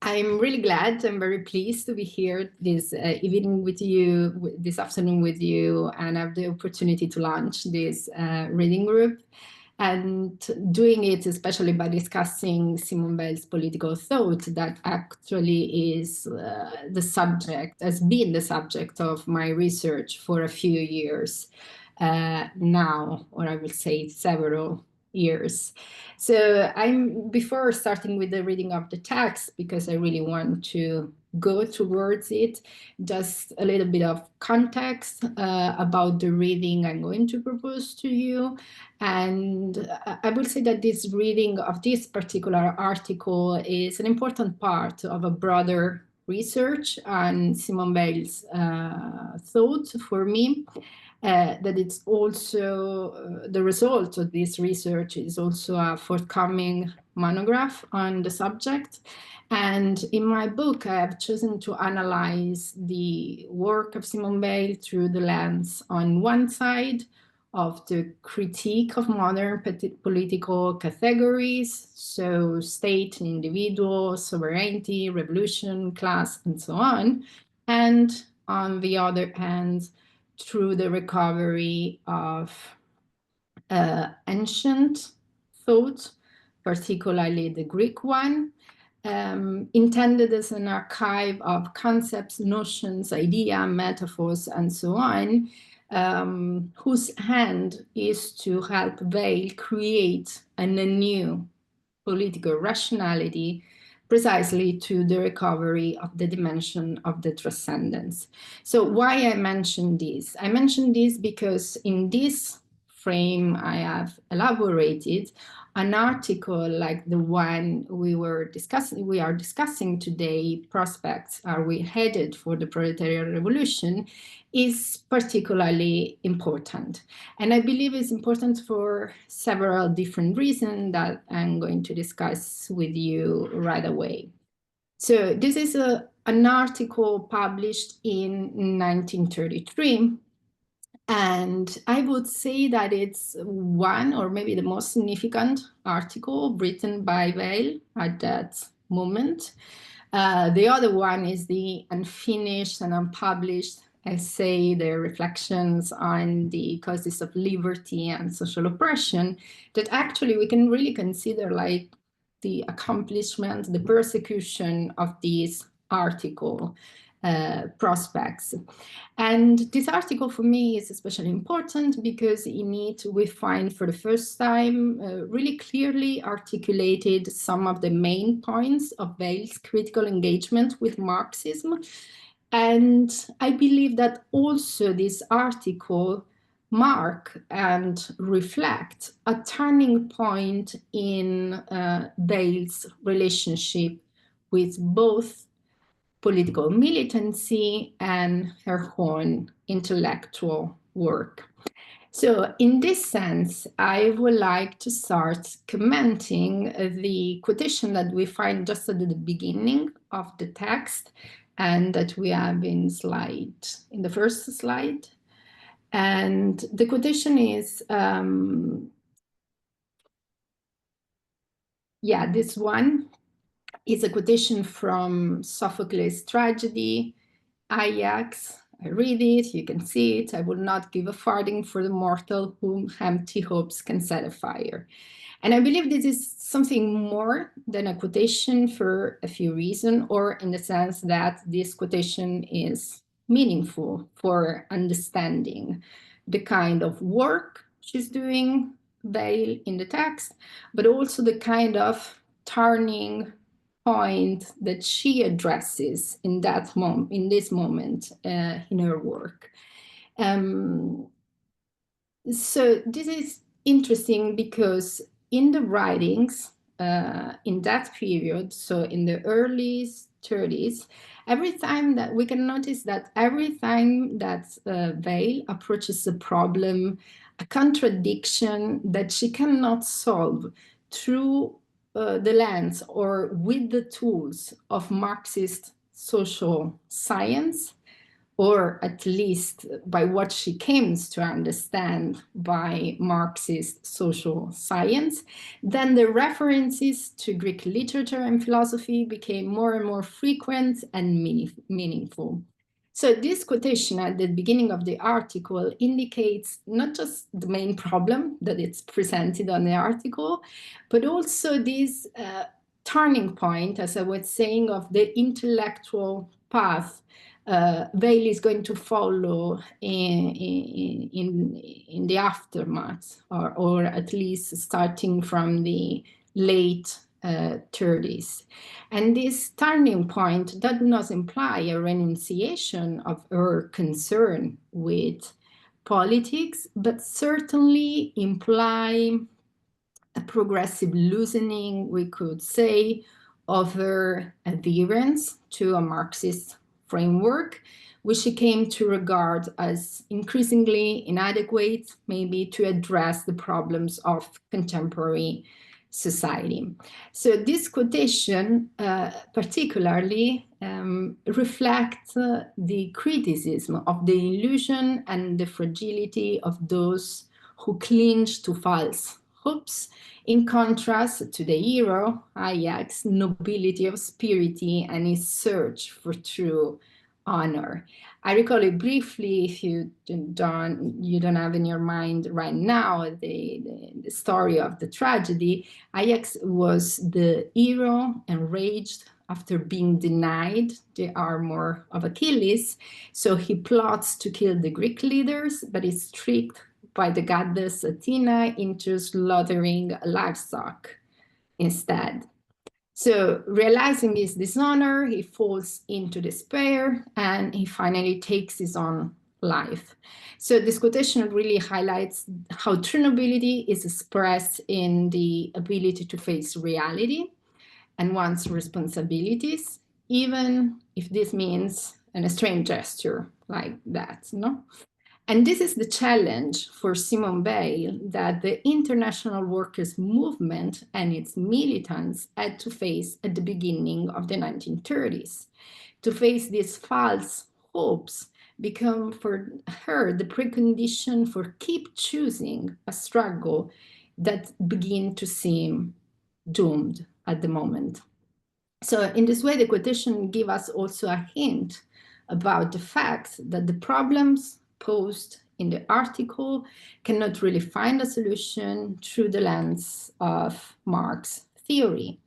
I'm really glad. I'm very pleased to be here this evening with you, this afternoon with you, and have the opportunity to launch this reading group. And doing it especially by discussing Simone Weil's political thought that actually is the subject, has been the subject of my research for a few years now, or I would say several years. So before starting with the reading of the text, because I really want to go towards it, just a little bit of context about the reading I'm going to propose to you. And I would say that this reading of this particular article is an important part of a broader research on Simone Weil's thought for me. That it's also the result of this research is also a forthcoming monograph on the subject. And in my book, I have chosen to analyze the work of Simone Weil through the lens, on one side, of the critique of modern political categories, so state and individual, sovereignty, revolution, class, and so on. And on the other hand, through the recovery of ancient thought, particularly the Greek one, intended as an archive of concepts, notions, ideas, metaphors, and so on, whose hand is to help Weil create a new political rationality precisely to the recovery of the dimension of the transcendence. So why I mention this? I mention this because in this frame I have elaborated an article like the one we are discussing today, Prospects, Are We Headed for the Proletarian Revolution, is particularly important. And I believe it's important for several different reasons that I'm going to discuss with you right away. So this is an article published in 1933. And I would say that it's one or maybe the most significant article written by Weil at that moment. The other one is the unfinished and unpublished essay, the reflections on the causes of liberty and social oppression, that actually we can really consider like the accomplishment, the persecution of this article. Prospects. And this article for me is especially important because in it we find for the first time really clearly articulated some of the main points of Weil's critical engagement with Marxism. And I believe that also this article mark and reflect a turning point in Weil's relationship with both political militancy and her own intellectual work. So in this sense, I would like to start commenting the quotation that we find just at the beginning of the text and that we have in the first slide. And the quotation is, this one. It's a quotation from Sophocles' tragedy, Ajax. I read it, you can see it. I will not give a farthing for the mortal whom empty hopes can set afire. And I believe this is something more than a quotation for a few reasons, or in the sense that this quotation is meaningful for understanding the kind of work she's doing, Weil, in the text, but also the kind of turning point that she addresses in this moment in her work. So this is interesting because in the writings in that period, so in the early 30s, every time that we can notice that every time that Weil approaches a problem, a contradiction that she cannot solve through the lens or with the tools of Marxist social science, or at least by what she came to understand by Marxist social science, then the references to Greek literature and philosophy became more and more frequent and meaningful. So this quotation at the beginning of the article indicates not just the main problem that it's presented on the article, but also this turning point, as I was saying, of the intellectual path Weil is going to follow in the aftermath, or at least starting from the late 30s. And this turning point does not imply a renunciation of her concern with politics, but certainly imply a progressive loosening, we could say, of her adherence to a Marxist framework, which she came to regard as increasingly inadequate, maybe to address the problems of contemporary society. So this quotation particularly reflects the criticism of the illusion and the fragility of those who cling to false hopes, in contrast to the hero, Ajax's nobility of spirit and his search for true honor. I recall it briefly if you don't have in your mind right now the story of the tragedy. Ajax was the hero, enraged after being denied the armor of Achilles. So he plots to kill the Greek leaders, but is tricked by the goddess Athena into slaughtering livestock instead. So realizing his dishonor, he falls into despair and he finally takes his own life. So this quotation really highlights how true nobility is expressed in the ability to face reality and one's responsibilities, even if this means an extreme gesture like that, no? And this is the challenge for Simone Weil that the international workers' movement and its militants had to face at the beginning of the 1930s. To face these false hopes become for her the precondition for keep choosing a struggle that begin to seem doomed at the moment. So in this way, the quotation gives us also a hint about the fact that the problems posed in the article cannot really find a solution through the lens of Marx theory.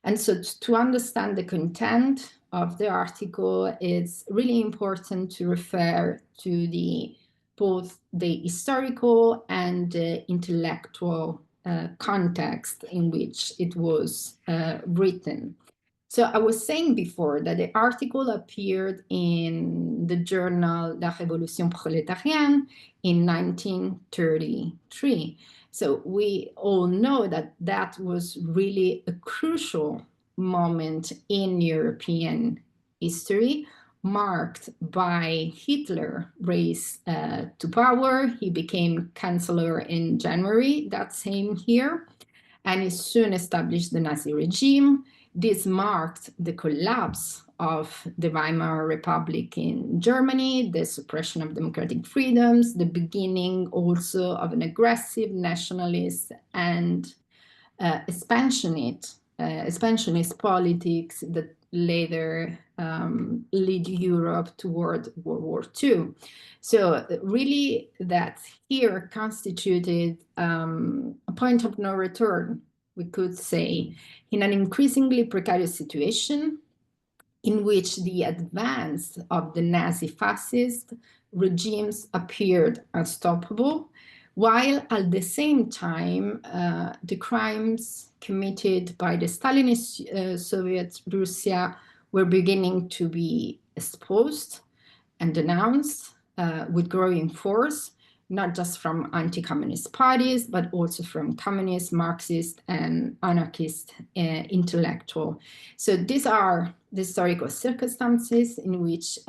And so to understand the content of the article, it's really important to refer to both the historical and the intellectual context in which it was written. So I was saying before that the article appeared in the journal La Révolution Proletarienne in 1933. So we all know that that was really a crucial moment in European history, marked by Hitler raised to power. He became chancellor in January that same year, and he soon established the Nazi regime. This marked the collapse of the Weimar Republic in Germany, the suppression of democratic freedoms, the beginning also of an aggressive nationalist and expansionist politics that later lead Europe toward World War II. So really that here constituted a point of no return, we could say, in an increasingly precarious situation in which the advance of the Nazi fascist regimes appeared unstoppable, while at the same time, the crimes committed by the Stalinist Soviet Russia were beginning to be exposed and denounced with growing force, not just from anti-communist parties, but also from communist, Marxist, and anarchist intellectual. So these are the historical circumstances in which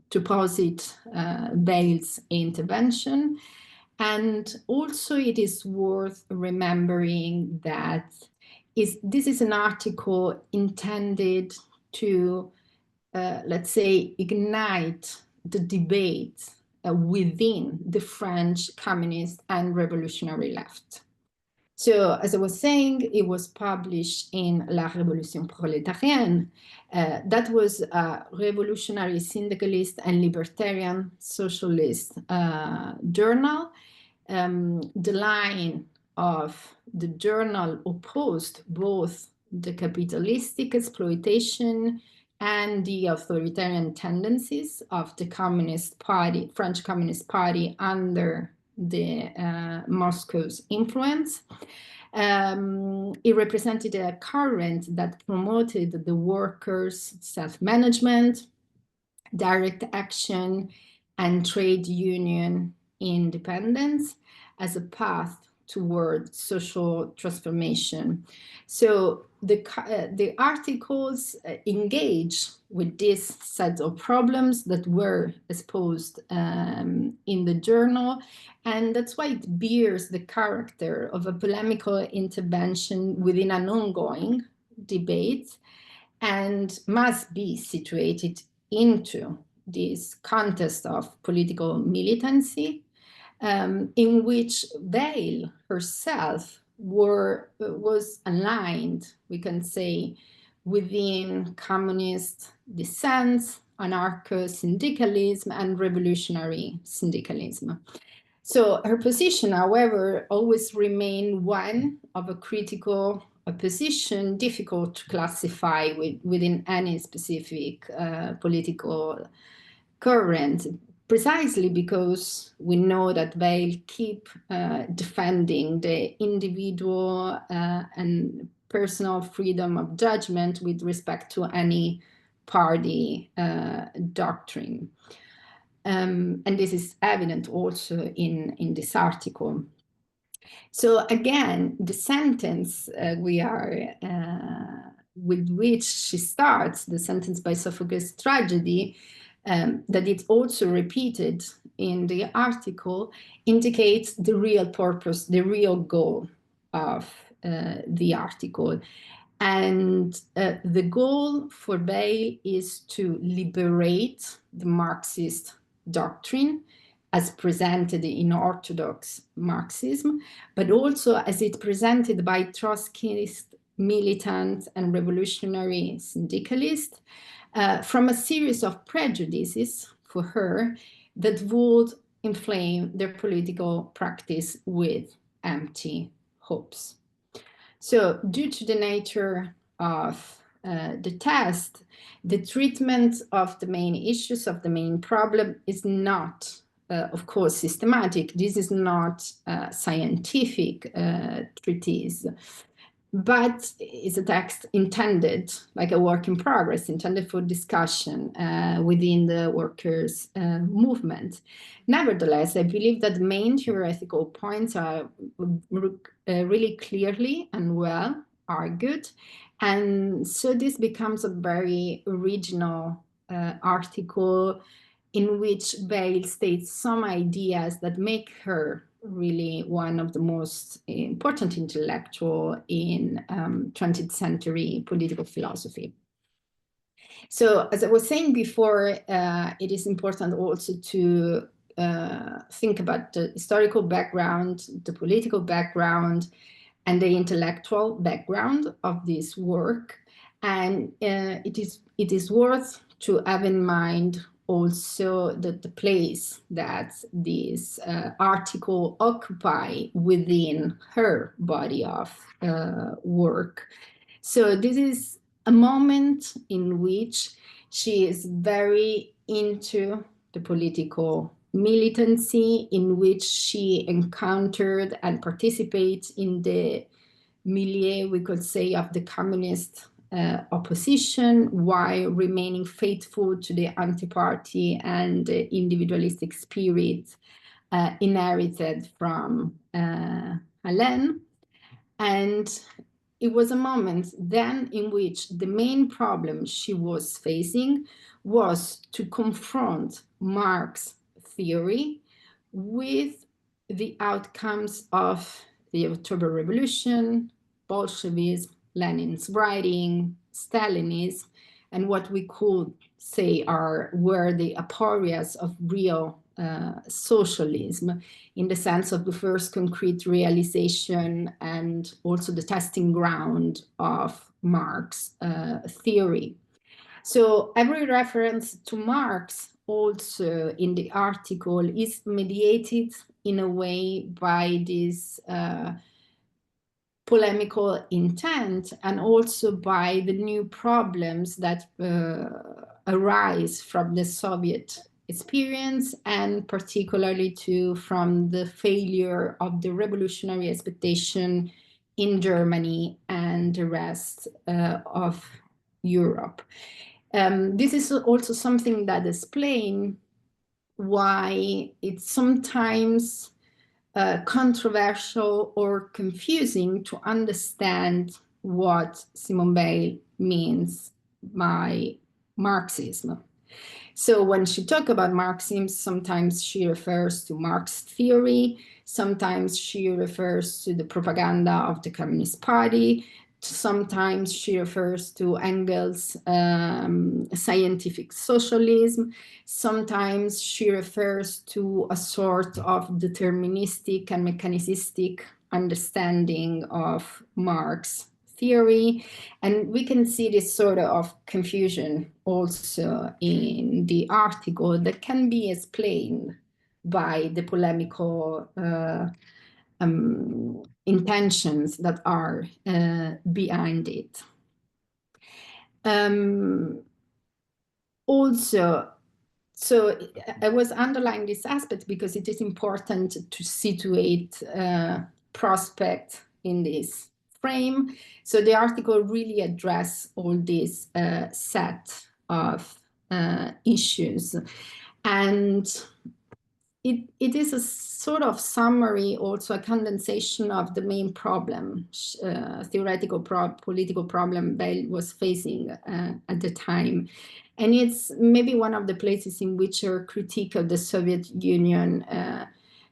to posit Weil's intervention. And also it is worth remembering that this is an article intended to let's say, ignite the debate within the French communist and revolutionary left. So, as I was saying, it was published in La Révolution Proletarienne. That was a revolutionary syndicalist and libertarian socialist journal. The line of the journal opposed both the capitalistic exploitation and the authoritarian tendencies of the Communist Party, French Communist Party, under the Moscow's influence. It represented a current that promoted the workers' self-management, direct action, and trade union independence as a path toward social transformation. So the articles engage with this set of problems that were exposed in the journal, and that's why it bears the character of a polemical intervention within an ongoing debate and must be situated into this context of political militancy, in which Weil herself was aligned, we can say, within communist dissent, anarcho-syndicalism, and revolutionary syndicalism. So her position, however, always remained one of a critical position, difficult to classify within any specific political current, precisely because we know that they keep defending the individual and personal freedom of judgment with respect to any party doctrine. And this is evident also in this article. So again, the sentence with which she starts, the sentence by Sophocles' tragedy, that it's also repeated in the article, indicates the real purpose, the real goal of the article. And the goal for Weil is to liberate the Marxist doctrine as presented in Orthodox Marxism, but also as it presented by Trotskyist militant and revolutionary syndicalists, from a series of prejudices for her that would inflame their political practice with empty hopes. So due to the nature of the test, the treatment of the main issues, of the main problem, is not, of course, systematic. This is not a scientific treatise, but it's a text intended, like a work in progress, intended for discussion within the workers' movement. Nevertheless, I believe that the main theoretical points are really clearly and well argued. And so this becomes a very original article in which Weil states some ideas that make her really one of the most important intellectuals in 20th century political philosophy. So as I was saying before, it is important also to think about the historical background, the political background, and the intellectual background of this work. And it is worth to have in mind also the place that this article occupy within her body of work. So this is a moment in which she is very into the political militancy, in which she encountered and participates in the milieu, we could say, of the communist opposition, while remaining faithful to the anti-party and the individualistic spirit inherited from Alain. And it was a moment then in which the main problem she was facing was to confront Marx's theory with the outcomes of the October Revolution, Bolshevism, Lenin's writing, Stalinism, and what we could say were the aporias of real socialism, in the sense of the first concrete realization and also the testing ground of Marx theory. So every reference to Marx also in the article is mediated in a way by this polemical intent, and also by the new problems that arise from the Soviet experience, and particularly too from the failure of the revolutionary expectation in Germany and the rest of Europe. This is also something that explains why it's sometimes controversial or confusing to understand what Simone Weil means by Marxism. So when she talks about Marxism, sometimes she refers to Marx theory, sometimes she refers to the propaganda of the Communist Party, sometimes she refers to Engels' scientific socialism, sometimes she refers to a sort of deterministic and mechanicistic understanding of Marx theory. And we can see this sort of confusion also in the article that can be explained by the polemical intentions that are behind it. Also, so I was underlining this aspect because it is important to situate prospect in this frame. So the article really addresses all this set of issues. And it is a sort of summary, also a condensation of the main problem, theoretical political problem Weil was facing at the time. And it's maybe one of the places in which her critique of the Soviet Union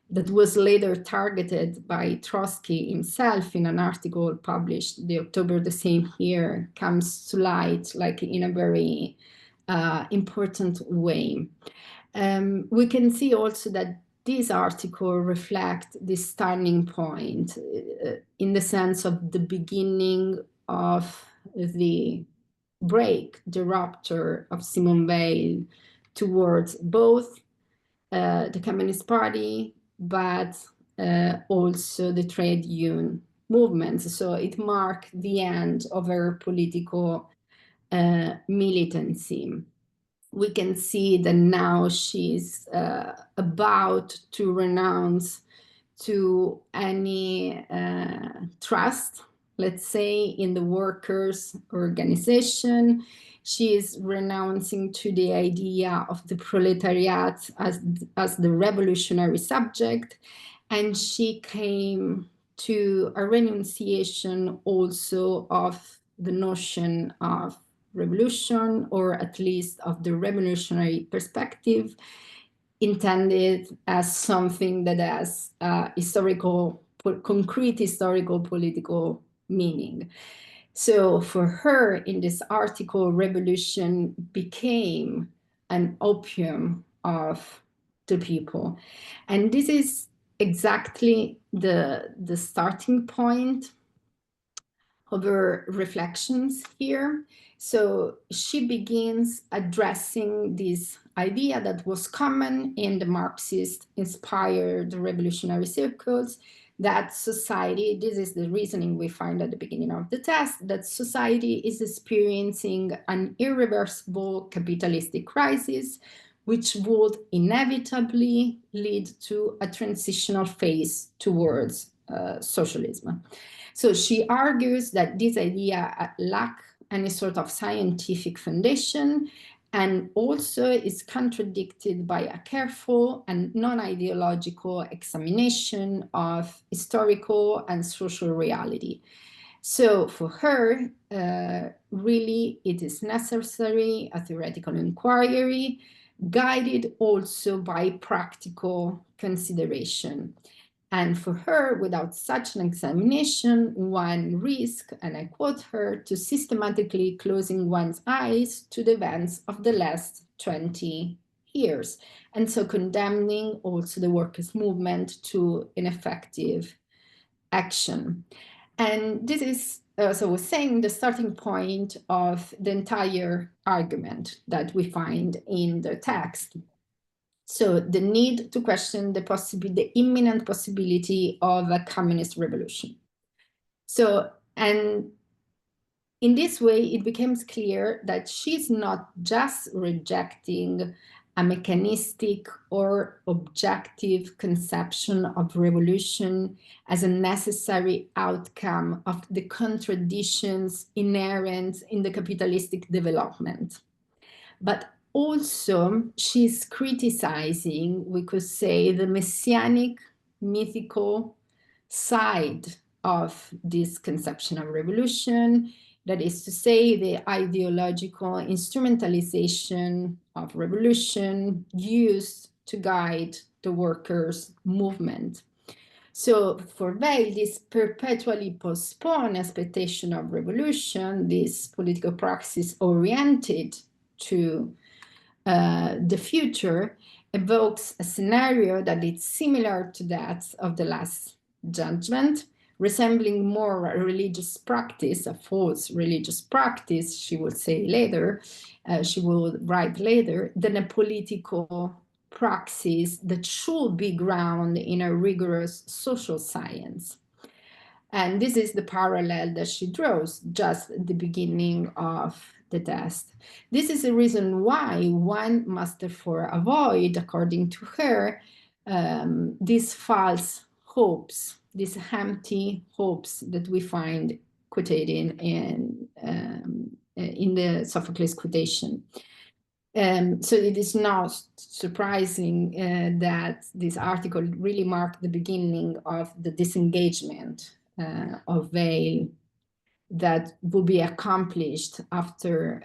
that was later targeted by Trotsky himself in an article published the October the same year comes to light, like in a very important way. We can see also that this article reflects this turning point in the sense of the beginning of the break, the rupture of Simone Weil towards both the Communist Party, but also the trade union movement. So it marked the end of her political militancy. We can see that now she's about to renounce to any trust, let's say, in the workers' organization. She is renouncing to the idea of the proletariat as the revolutionary subject, and she came to a renunciation also of the notion of revolution, or at least of the revolutionary perspective, intended as something that has concrete historical political meaning. So for her, in this article, revolution became an opium of the people. And this is exactly the starting point of her reflections here. So she begins addressing this idea that was common in the Marxist-inspired revolutionary circles, that society, this is the reasoning we find at the beginning of the text, that society is experiencing an irreversible capitalistic crisis, which would inevitably lead to a transitional phase towards socialism. So she argues that this idea lacks any sort of scientific foundation, and also is contradicted by a careful and non-ideological examination of historical and social reality. So for her, really, it is necessary a theoretical inquiry, guided also by practical consideration. And for her, without such an examination, one risks, and I quote her, to systematically closing one's eyes to the events of the last 20 years. And so condemning also the workers' movement to ineffective action. And this is, as I was saying, the starting point of the entire argument that we find in the text. So the need to question the imminent possibility of a communist revolution. So, and in this way, it becomes clear that she's not just rejecting a mechanistic or objective conception of revolution as a necessary outcome of the contradictions inherent in the capitalistic development, but also she's criticizing, we could say, the messianic, mythical side of this conception of revolution, that is to say, the ideological instrumentalization of revolution used to guide the workers' movement. So for Weil, this perpetually postponed expectation of revolution, this political praxis oriented to the future, evokes a scenario that is similar to that of the Last Judgment, resembling more a religious practice, a false religious practice, she will say later, she will write later, than a political praxis that should be grounded in a rigorous social science. And this is the parallel that she draws just at the beginning of the test. This is the reason why one must therefore avoid, according to her, these false hopes, these empty hopes that we find quoted in the Sophocles quotation. So it is not surprising that this article really marked the beginning of the disengagement of Weil that will be accomplished after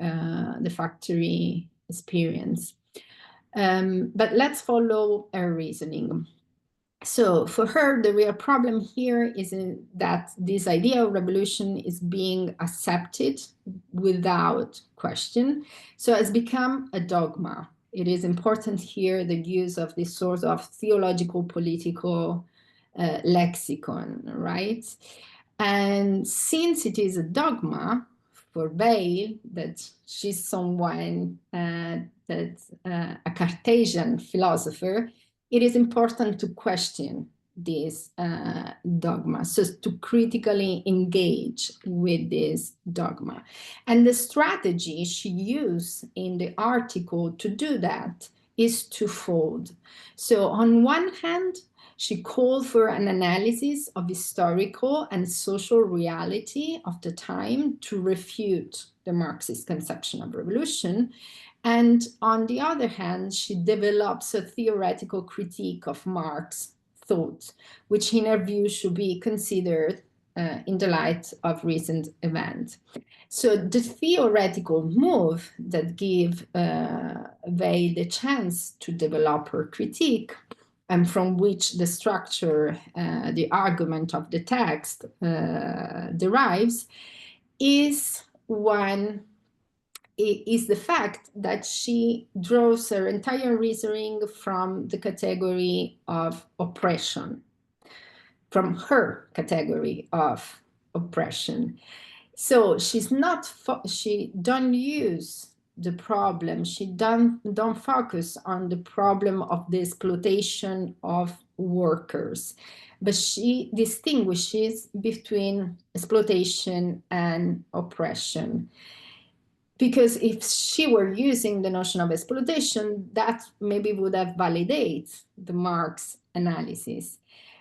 the factory experience. But let's follow her reasoning. So for her, the real problem here is that this idea of revolution is being accepted without question. So it's become a dogma. It is important here the use of this sort of theological political lexicon, right? And since it is a dogma for Weil, that she's someone that's a Cartesian philosopher, it is important to question this dogma, so to critically engage with this dogma. And the strategy she used in the article to do that is twofold. So on one hand, she called for an analysis of historical and social reality of the time to refute the Marxist conception of revolution. And on the other hand, she develops a theoretical critique of Marx's thought, which in her view should be considered in the light of recent events. So the theoretical move that gave Weil the chance to develop her critique, and from which the structure, the argument of the text derives, is the fact that she draws her entire reasoning from the category of oppression, from her category of oppression. So she don't use the problem, she don't focus on the problem of the exploitation of workers, but she distinguishes between exploitation and oppression. Because if she were using the notion of exploitation, that maybe would have validated the Marx analysis.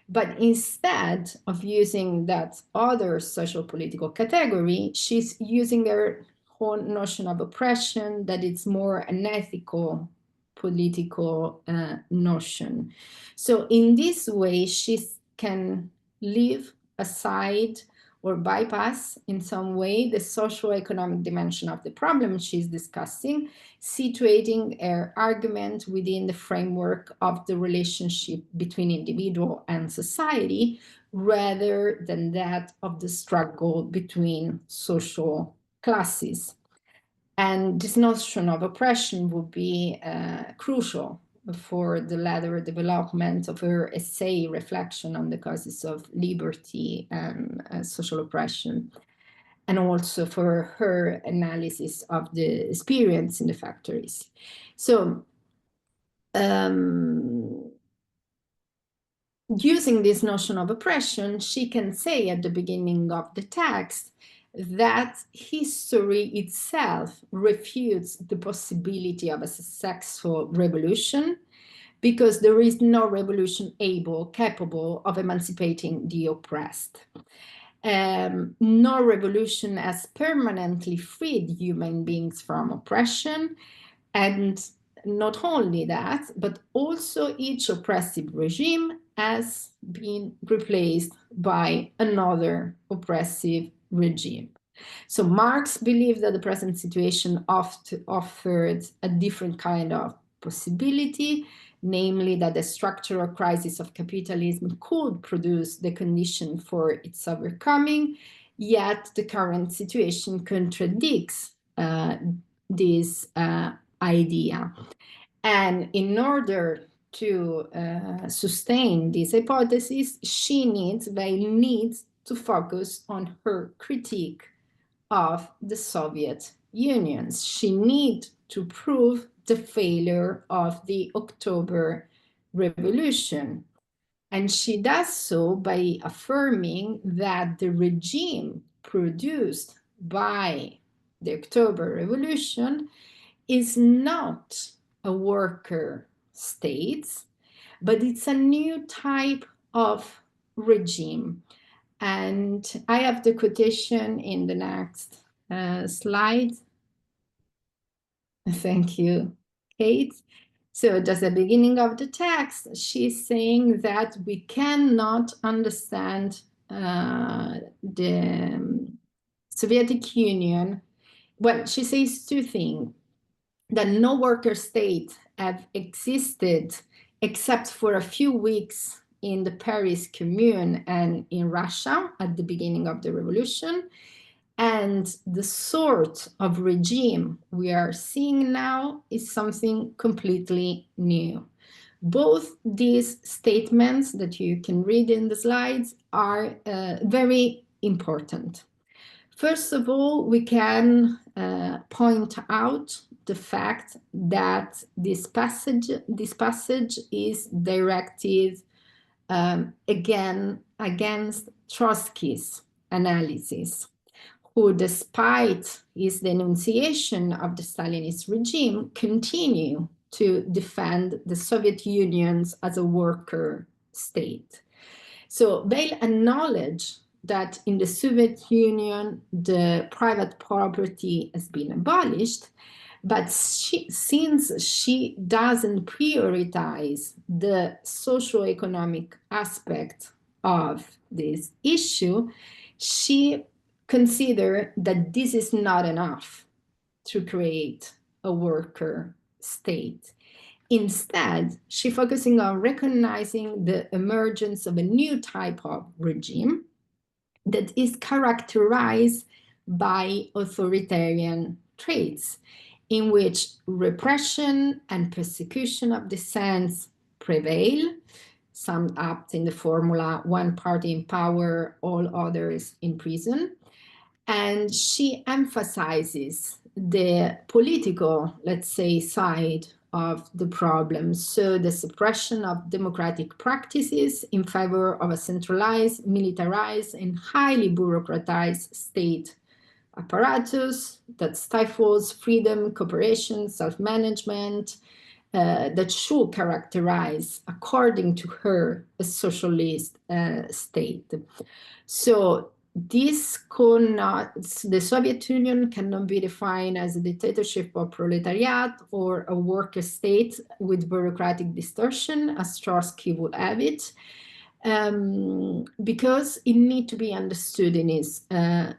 But instead of using that other social political category, she's using her whole notion of oppression, that it's more an ethical political notion. So in this way, she can leave aside or bypass in some way the socio-economic dimension of the problem she's discussing, situating her argument within the framework of the relationship between individual and society, rather than that of the struggle between social classes. And this notion of oppression would be crucial for the later development of her essay reflection on the causes of liberty and social oppression, and also for her analysis of the experience in the factories. So using this notion of oppression, she can say at the beginning of the text that history itself refutes the possibility of a successful revolution, because there is no revolution capable of emancipating the oppressed. No revolution has permanently freed human beings from oppression, and not only that, but also each oppressive regime has been replaced by another oppressive regime. So Marx believed that the present situation offered a different kind of possibility, namely that the structural crisis of capitalism could produce the condition for its overcoming, yet the current situation contradicts this idea. And in order to sustain this hypothesis, Weil needs to focus on her critique of the Soviet Union. She needs to prove the failure of the October Revolution. And she does so by affirming that the regime produced by the October Revolution is not a worker state, but it's a new type of regime. And I have the quotation in the next slide. Thank you, Kate. So just the beginning of the text, she's saying that we cannot understand the Soviet Union. Well, she says two things: that no worker state have existed except for a few weeks in the Paris Commune and in Russia at the beginning of the revolution. And the sort of regime we are seeing now is something completely new. Both these statements that you can read in the slides are very important. First of all, we can point out the fact that this passage is directed again against Trotsky's analysis, who, despite his denunciation of the Stalinist regime, continue to defend the Soviet Union as a worker state. So Weil acknowledged that in the Soviet Union, the private property has been abolished, but since she doesn't prioritize the socio-economic aspect of this issue, she considered that this is not enough to create a worker state. Instead, she's focusing on recognizing the emergence of a new type of regime that is characterized by authoritarian traits, in which repression and persecution of dissent prevail, summed up in the formula, one party in power, all others in prison. And she emphasizes the political, let's say, side of the problem. So the suppression of democratic practices in favor of a centralized, militarized, and highly bureaucratized state apparatus that stifles freedom, cooperation, self-management, that should characterize, according to her, a socialist state. So this the Soviet Union cannot be defined as a dictatorship of proletariat or a worker state with bureaucratic distortion, as Trotsky would have it. because it needs to be understood in its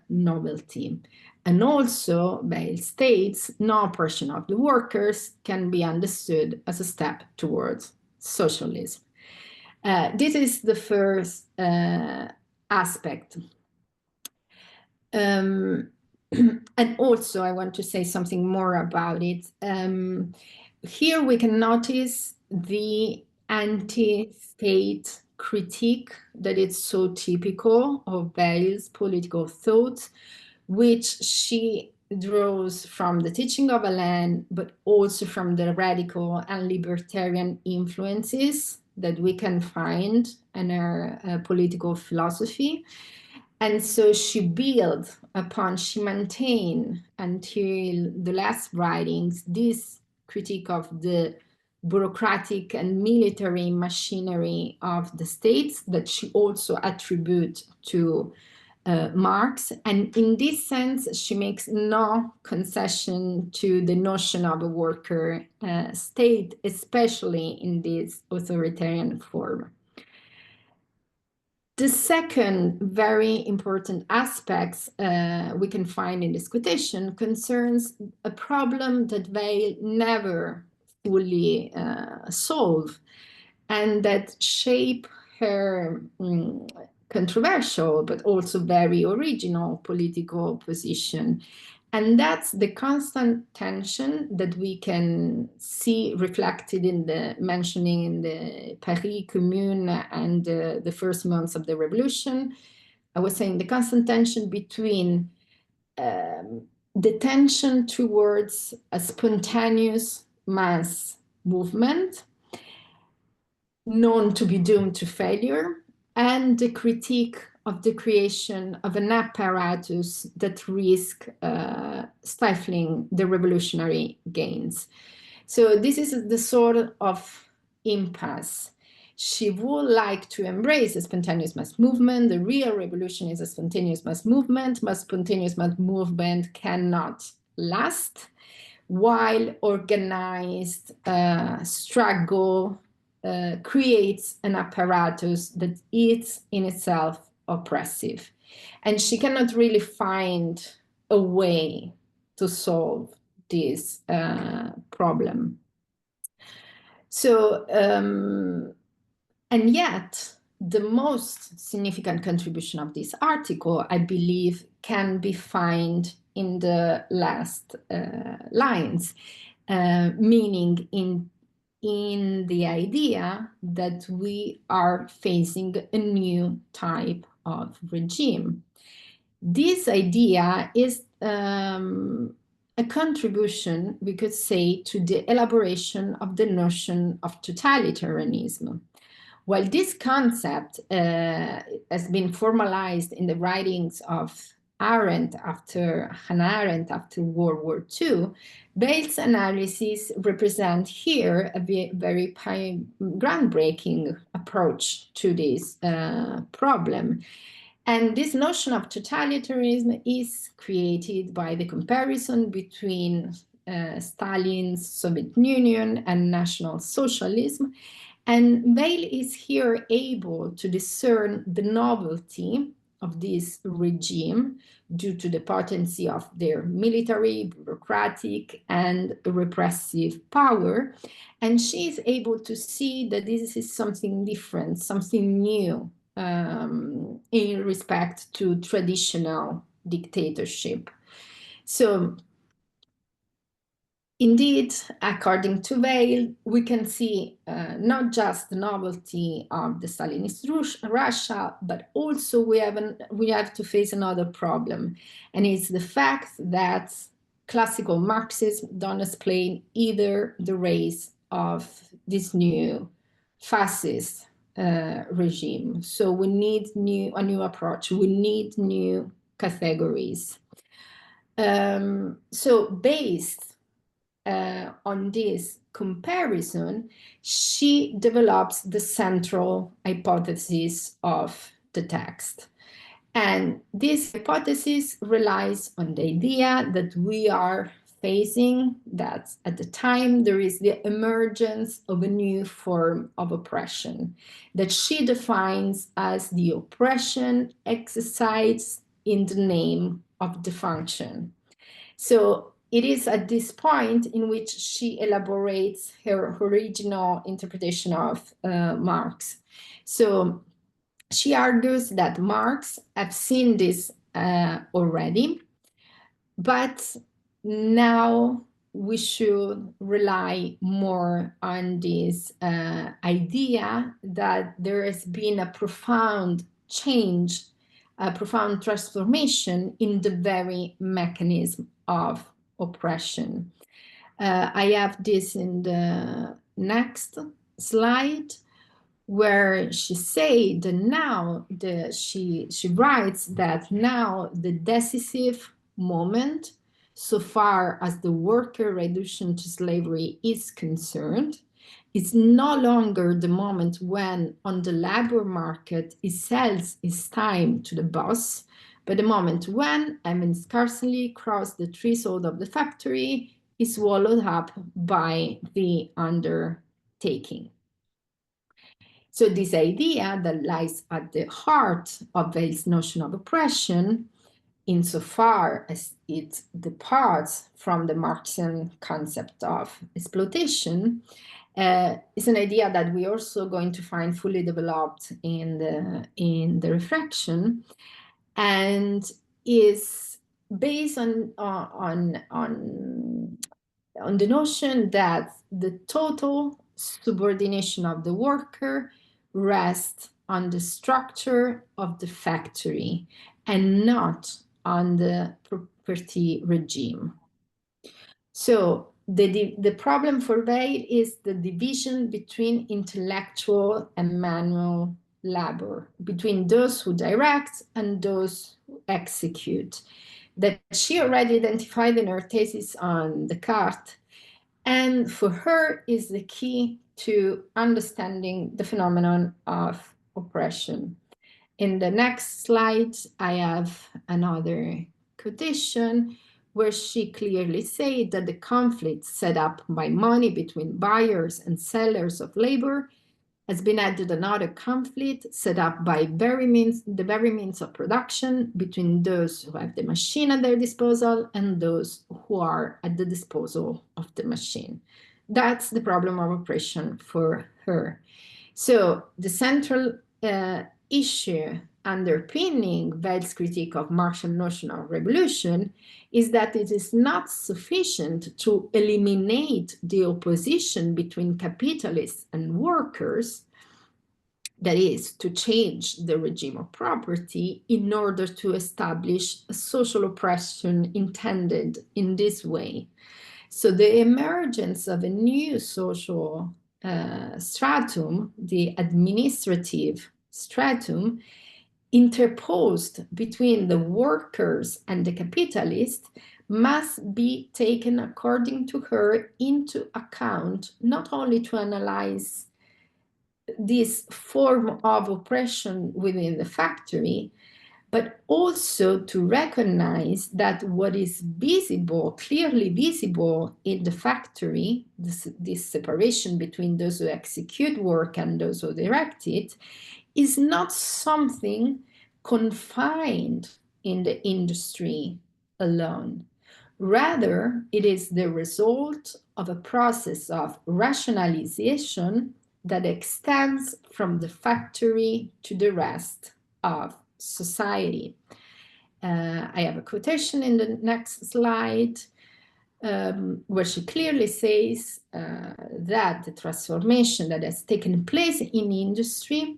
novelty. And also, Weil states, no portion of the workers can be understood as a step towards socialism. This is the first aspect. And also, I want to say something more about it. Here we can notice the anti-state critique that is so typical of Weil's political thought, which she draws from the teaching of Alain, but also from the radical and libertarian influences that we can find in her political philosophy. And so she maintained until the last writings, this critique of the bureaucratic and military machinery of the states that she also attributes to Marx. And in this sense, she makes no concession to the notion of a worker state, especially in this authoritarian form. The second very important aspect we can find in this quotation concerns a problem that Weil never fully solved and that shape her controversial but also very original political position. And that's the constant tension that we can see reflected in the mentioning in the Paris Commune and the first months of the revolution. I was saying the constant tension between the tension towards a spontaneous mass movement known to be doomed to failure, and the critique of the creation of an apparatus that risks stifling the revolutionary gains. So this is the sort of impasse. She would like to embrace a spontaneous mass movement. The real revolution is a spontaneous mass movement, but spontaneous mass movement cannot last, while organized struggle creates an apparatus that is in itself oppressive. And she cannot really find a way to solve this problem. So, and yet, the most significant contribution of this article, I believe, can be found in the last lines, meaning in the idea that we are facing a new type of regime. This idea is a contribution, we could say, to the elaboration of the notion of totalitarianism. While this concept has been formalized in the writings of Hannah Arendt after World War II, Weil's analysis represents here a very groundbreaking approach to this problem. And this notion of totalitarianism is created by the comparison between Stalin's Soviet Union and National Socialism. And Weil is here able to discern the novelty of this regime due to the potency of their military, bureaucratic, and repressive power. And she is able to see that this is something different, something new in respect to traditional dictatorship. So, indeed, according to Weil, we can see not just the novelty of the Stalinist Russia, but also we have to face another problem, and it's the fact that classical Marxism don't explain either the rise of this new fascist regime. So we need a new approach. We need new categories. So based on this comparison, she develops the central hypothesis of the text. And this hypothesis relies on the idea that we are facing that at the time there is the emergence of a new form of oppression that she defines as the oppression exercised in the name of the function. So it is at this point in which she elaborates her original interpretation of Marx. So she argues that Marx have seen this already, but now we should rely more on this idea that there has been a profound change, a profound transformation in the very mechanism of oppression. I have this in the next slide, where she said that now she writes that now the decisive moment, so far as the worker reduction to slavery is concerned, it's no longer the moment when on the labor market he sells his time to the boss, but the moment when, having scarcely crossed the threshold of the factory, is swallowed up by the undertaking. So this idea that lies at the heart of Weil's notion of oppression, insofar as it departs from the Marxian concept of exploitation, is an idea that we're also going to find fully developed in the reflection, and is based on the notion that the total subordination of the worker rests on the structure of the factory and not on the property regime. So the problem for Weil is the division between intellectual and manual labor, between those who direct and those who execute, that she already identified in her thesis on Descartes, and for her is the key to understanding the phenomenon of oppression. In the next slide, I have another quotation where she clearly said that the conflict set up by money between buyers and sellers of labor has been added another conflict set up by the very means of production between those who have the machine at their disposal and those who are at the disposal of the machine. That's the problem of oppression for her. So the central issue underpinning Weil's critique of Marx's notion of revolution is that it is not sufficient to eliminate the opposition between capitalists and workers, that is, to change the regime of property in order to establish a social oppression intended in this way. So the emergence of a new social stratum, the administrative stratum, interposed between the workers and the capitalists, must be taken, according to her, into account, not only to analyze this form of oppression within the factory, but also to recognize that what is visible, clearly visible in the factory, this separation between those who execute work and those who direct it, is not something confined in the industry alone. Rather, it is the result of a process of rationalization that extends from the factory to the rest of society. I have a quotation in the next slide where she clearly says that the transformation that has taken place in industry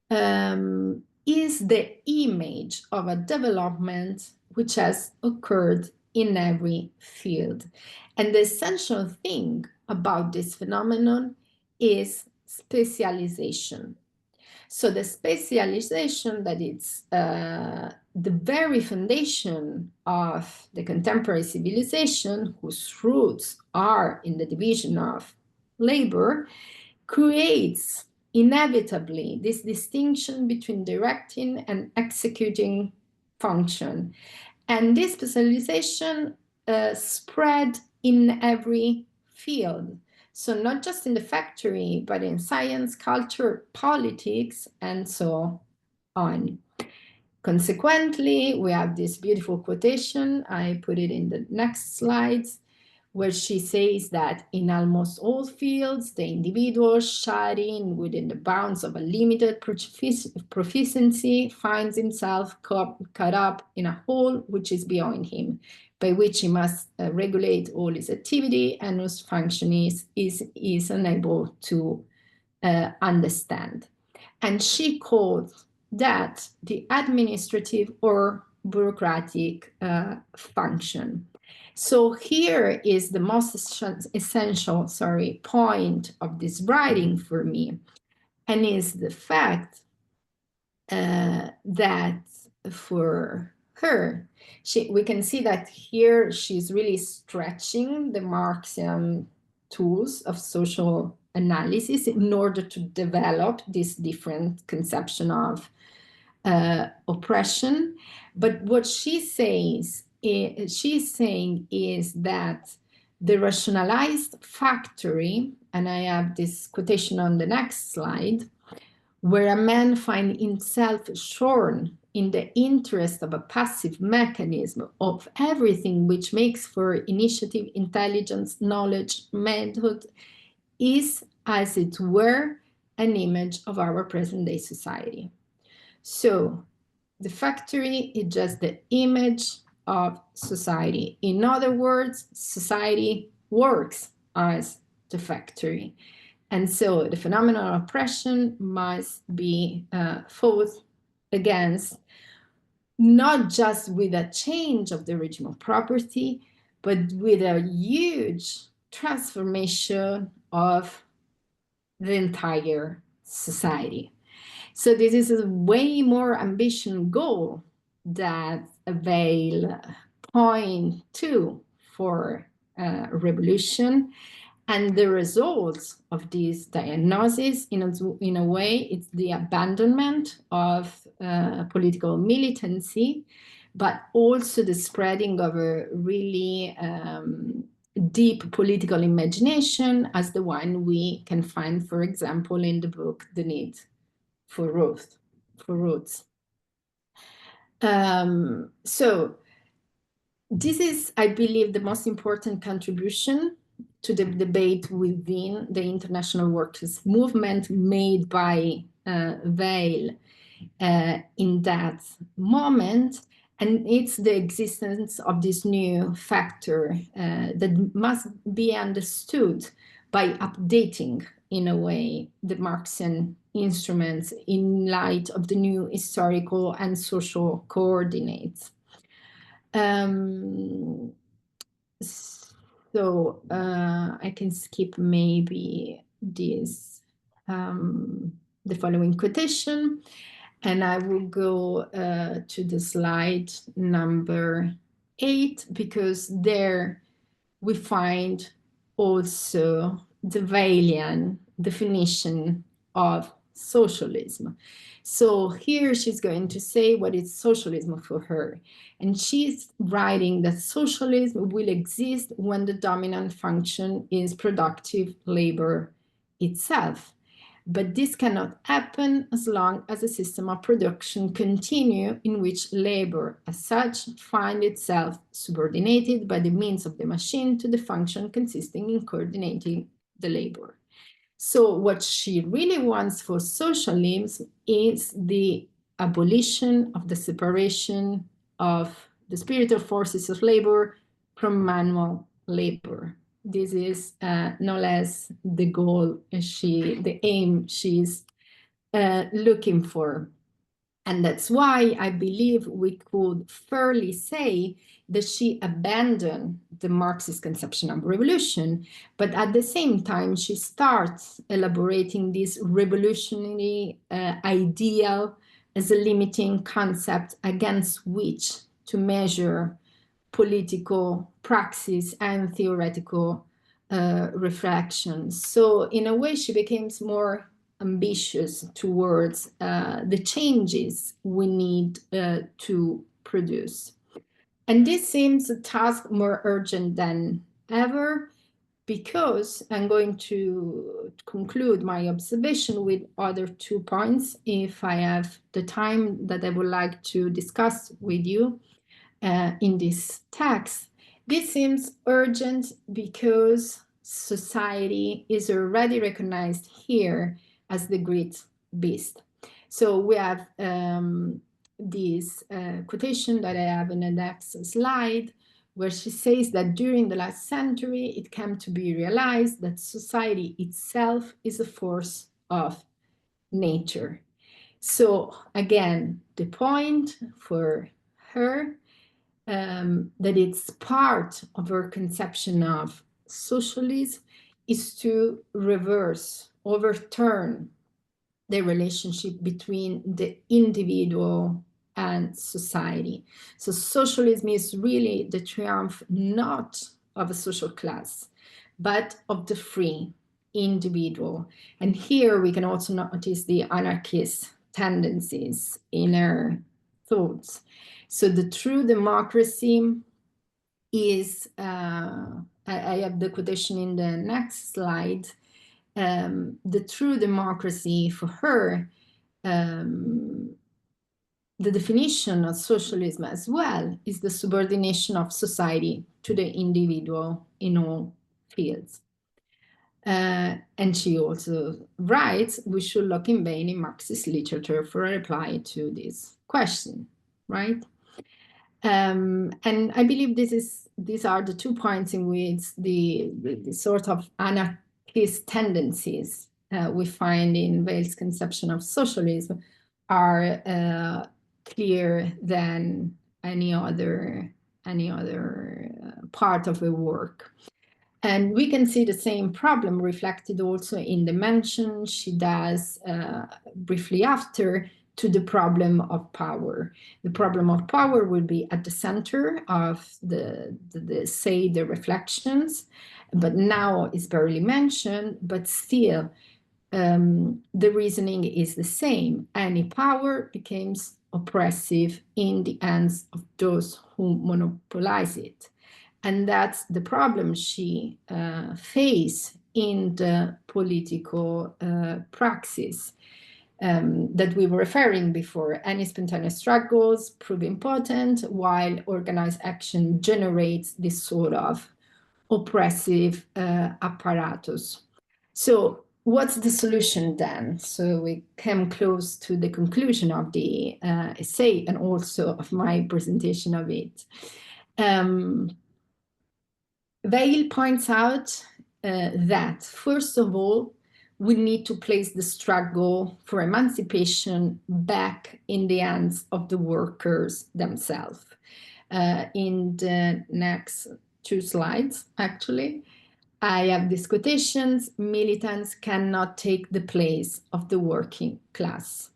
is the image of a development which has occurred in every field. And the essential thing about this phenomenon is specialization. So the specialization that is the very foundation of the contemporary civilization, whose roots are in the division of labor, creates inevitably this distinction between directing and executing function. And this specialization spread in every field. So not just in the factory, but in science, culture, politics, and so on. Consequently, we have this beautiful quotation, I put it in the next slides, where she says that in almost all fields, the individual shading within the bounds of a limited proficiency finds himself caught up in a whole which is beyond him, by which he must regulate all his activity and whose function is unable to understand. And she calls that the administrative or bureaucratic function. So here is the most essential, point of this writing for me, and is the fact that for her, we can see that here she's really stretching the Marxian tools of social analysis in order to develop this different conception of oppression. But what she's saying is that the rationalized factory, and I have this quotation on the next slide, where a man finds himself shorn in the interest of a passive mechanism of everything which makes for initiative, intelligence, knowledge, method, is, as it were, an image of our present-day society. So the factory is just the image of society. In other words, society works as the factory. And so the phenomenon of oppression must be fought against, not just with a change of the original property, but with a huge transformation of the entire society. So this is a way more ambitious goal that Weil point to for revolution. And the results of this diagnosis, in a way, it's the abandonment of political militancy, but also the spreading of a really deep political imagination, as the one we can find, for example, in the book The Need for Roots. So this is, I believe, the most important contribution to the debate within the international workers' movement made by Weil in that moment. And it's the existence of this new factor that must be understood by updating, in a way, the Marxian instruments in light of the new historical and social coordinates. So I can skip maybe this, the following quotation, and I will go to the slide number 8, because there we find also the Weilian definition of socialism. So here she's going to say what is socialism for her. And she's writing that socialism will exist when the dominant function is productive labor itself. But this cannot happen as long as the system of production continues, in which labor as such finds itself subordinated by the means of the machine to the function consisting in coordinating the labor. So what she really wants for socialism is the abolition of the separation of the spiritual forces of labor from manual labor. This is no less the goal, the aim she's looking for. And that's why I believe we could fairly say that she abandoned the Marxist conception of revolution, but at the same time, she starts elaborating this revolutionary ideal as a limiting concept against which to measure political praxis and theoretical reflections. So in a way, she becomes more ambitious towards the changes we need to produce. And this seems a task more urgent than ever, because I'm going to conclude my observation with other 2 points, if I have the time, that I would like to discuss with you in this text. This seems urgent because society is already recognized here as the great beast. So we have this quotation that I have in the next slide, where she says that during the last century, it came to be realized that society itself is a force of nature. So again, the point for her, that it's part of her conception of socialism, is to reverse, overturn the relationship between the individual and society. So socialism is really the triumph not of a social class, but of the free individual. And here we can also notice the anarchist tendencies in her thoughts. So the true democracy is, I have the quotation in the next slide, the true democracy for her, the definition of socialism as well, is the subordination of society to the individual in all fields. And she also writes, we should look in vain in Marxist literature for a reply to this question, right? And I believe these are the 2 points in which the sort of anarchist tendencies we find in Weil's conception of socialism are clear than any other part of her work. And we can see the same problem reflected also in the mention she does briefly after to the problem of power. The problem of power will be at the center of the reflections, but now it's barely mentioned, but still the reasoning is the same. Any power becomes oppressive in the hands of those who monopolize it. And that's the problem she faced in the political praxis that we were referring before. Any spontaneous struggles prove important, while organized action generates this sort of oppressive apparatus. So what's the solution then? So we came close to the conclusion of the essay and also of my presentation of it. Weil points out that, first of all, we need to place the struggle for emancipation back in the hands of the workers themselves. In the next 2 slides, actually, I have these quotations: militants cannot take the place of the working class.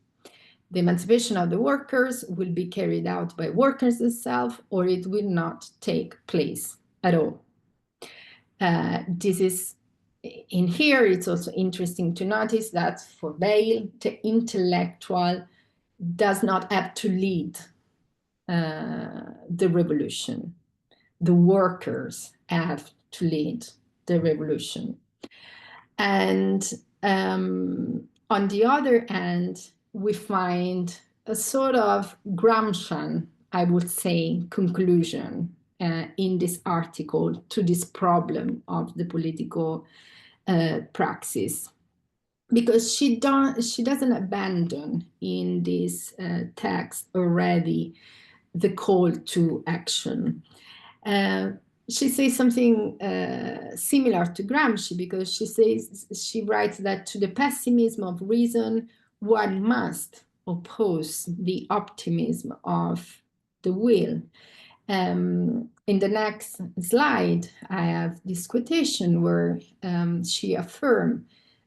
The emancipation of the workers will be carried out by workers themselves, or it will not take place at all. This is in here. It's also interesting to notice that for Weil, the intellectual does not have to lead the revolution. The workers have to lead the revolution. And on the other hand, we find a sort of Gramscian, I would say, conclusion in this article to this problem of the political praxis, because she doesn't abandon in this text already the call to action. She says something similar to Gramsci, because she writes that to the pessimism of reason, one must oppose the optimism of the will. In the next slide, I have this quotation where she affirms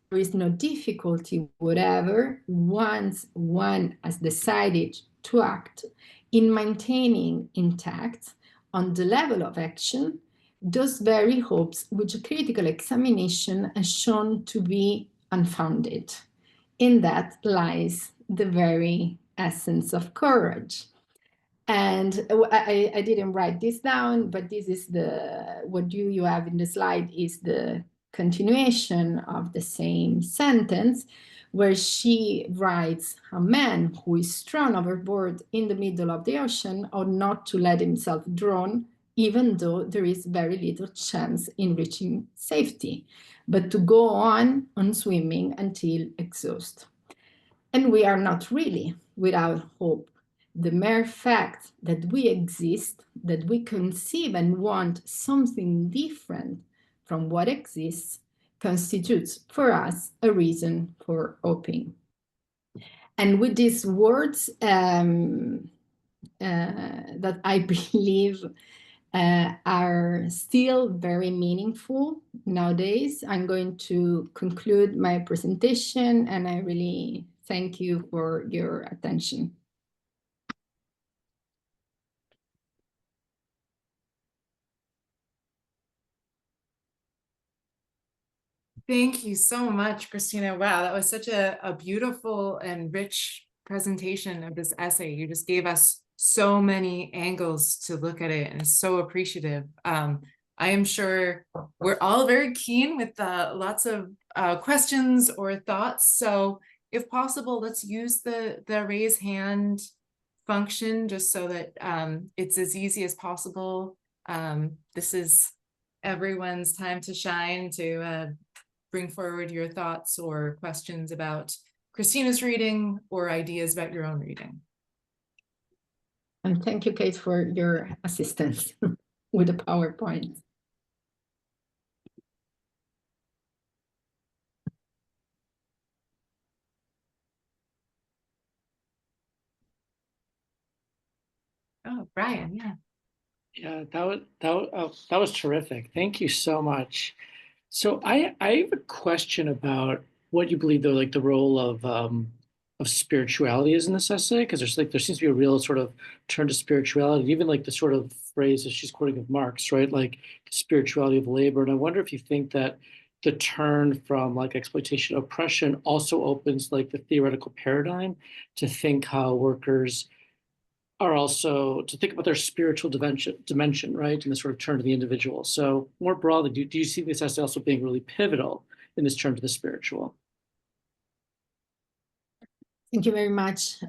there is no difficulty whatever once one has decided to act in maintaining intact on the level of action those very hopes which a critical examination has shown to be unfounded. In that lies the very essence of courage. And I didn't write this down, but this is what you have in the slide is the continuation of the same sentence, where she writes, a man who is thrown overboard in the middle of the ocean ought not to let himself drown, even though there is very little chance in reaching safety, but to go on swimming until exhausted. And we are not really without hope. The mere fact that we exist, that we conceive and want something different from what exists, constitutes for us a reason for hoping. And with these words that I believe are still very meaningful nowadays, I'm going to conclude my presentation, and I really thank you for your attention. Thank you so much, Cristina. Wow, that was such a beautiful and rich presentation of this essay. You just gave us so many angles to look at it, and so appreciative. I am sure we're all very keen with lots of questions or thoughts. So if possible, let's use the raise hand function just so that it's as easy as possible. This is everyone's time to shine, to bring forward your thoughts or questions about Cristina's reading or ideas about your own reading. And thank you, Kate, for your assistance with the PowerPoint. Oh, Brian, yeah. Yeah, that was terrific. Thank you so much. So I have a question about what you believe, though, like the role of spirituality is in this essay, because there seems to be a real sort of turn to spirituality, even like the sort of phrase that she's quoting of Marx, right? Like the spirituality of labor. And I wonder if you think that the turn from like exploitation oppression also opens like the theoretical paradigm to think how workers are also to think about their spiritual dimension, right? And the sort of turn to the individual. So more broadly, do you see this as also being really pivotal in this turn to the spiritual? Thank you very much,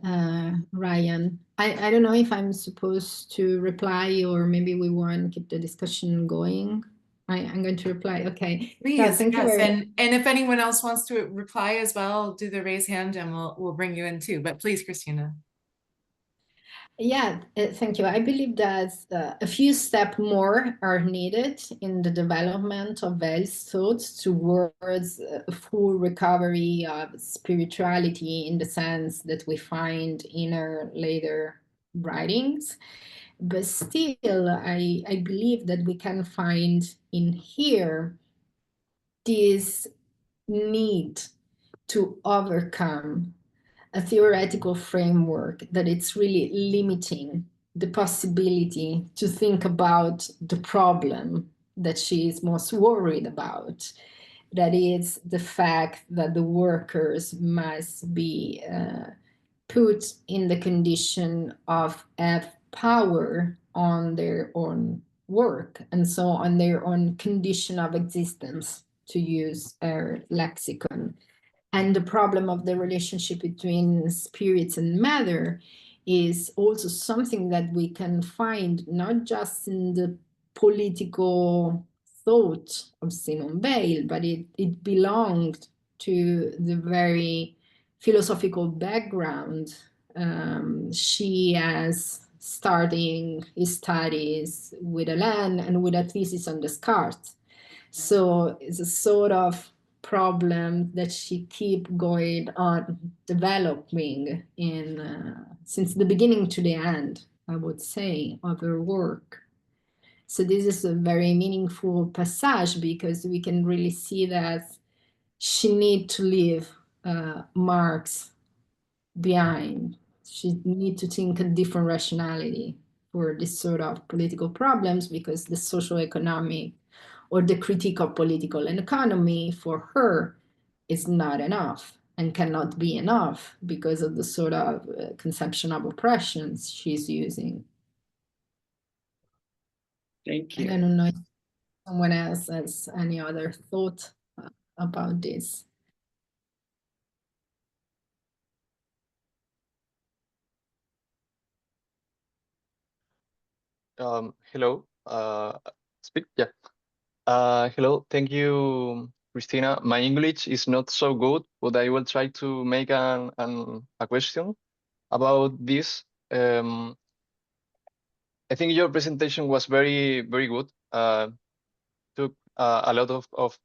Ryan. I don't know if I'm supposed to reply, or maybe we want to keep the discussion going. I'm going to reply. Okay. Please, yeah, thank you very much. And if anyone else wants to reply as well, do the raise hand and we'll bring you in too. But please, Cristina. Yeah, thank you. I believe that a few steps more are needed in the development of Weil's thoughts towards a full recovery of spirituality in the sense that we find in her later writings. But still, I believe that we can find in here this need to overcome a theoretical framework that it's really limiting the possibility to think about the problem that she is most worried about. That is the fact that the workers must be put in the condition of have power on their own work, and so on their own condition of existence, to use our lexicon. And the problem of the relationship between spirits and matter is also something that we can find not just in the political thought of Simone Weil, but it belonged to the very philosophical background she has, starting his studies with Alain and with a thesis on Descartes. So it's a sort of problem that she keep going on developing in since the beginning to the end, I would say, of her work. So this is a very meaningful passage because we can really see that she need to leave Marx behind. She need to think a different rationality for this sort of political problems, because the social economic or the critique of political and economy for her is not enough. and cannot be enough because of the sort of conception of oppressions she's using. Thank And I you. don't know if someone else has any other thought about this. Hello. Speak. Yeah. Hello. Thank you, Cristina. My English is not so good, but I will try to make a question about this. I think your presentation was very good. Took a lot of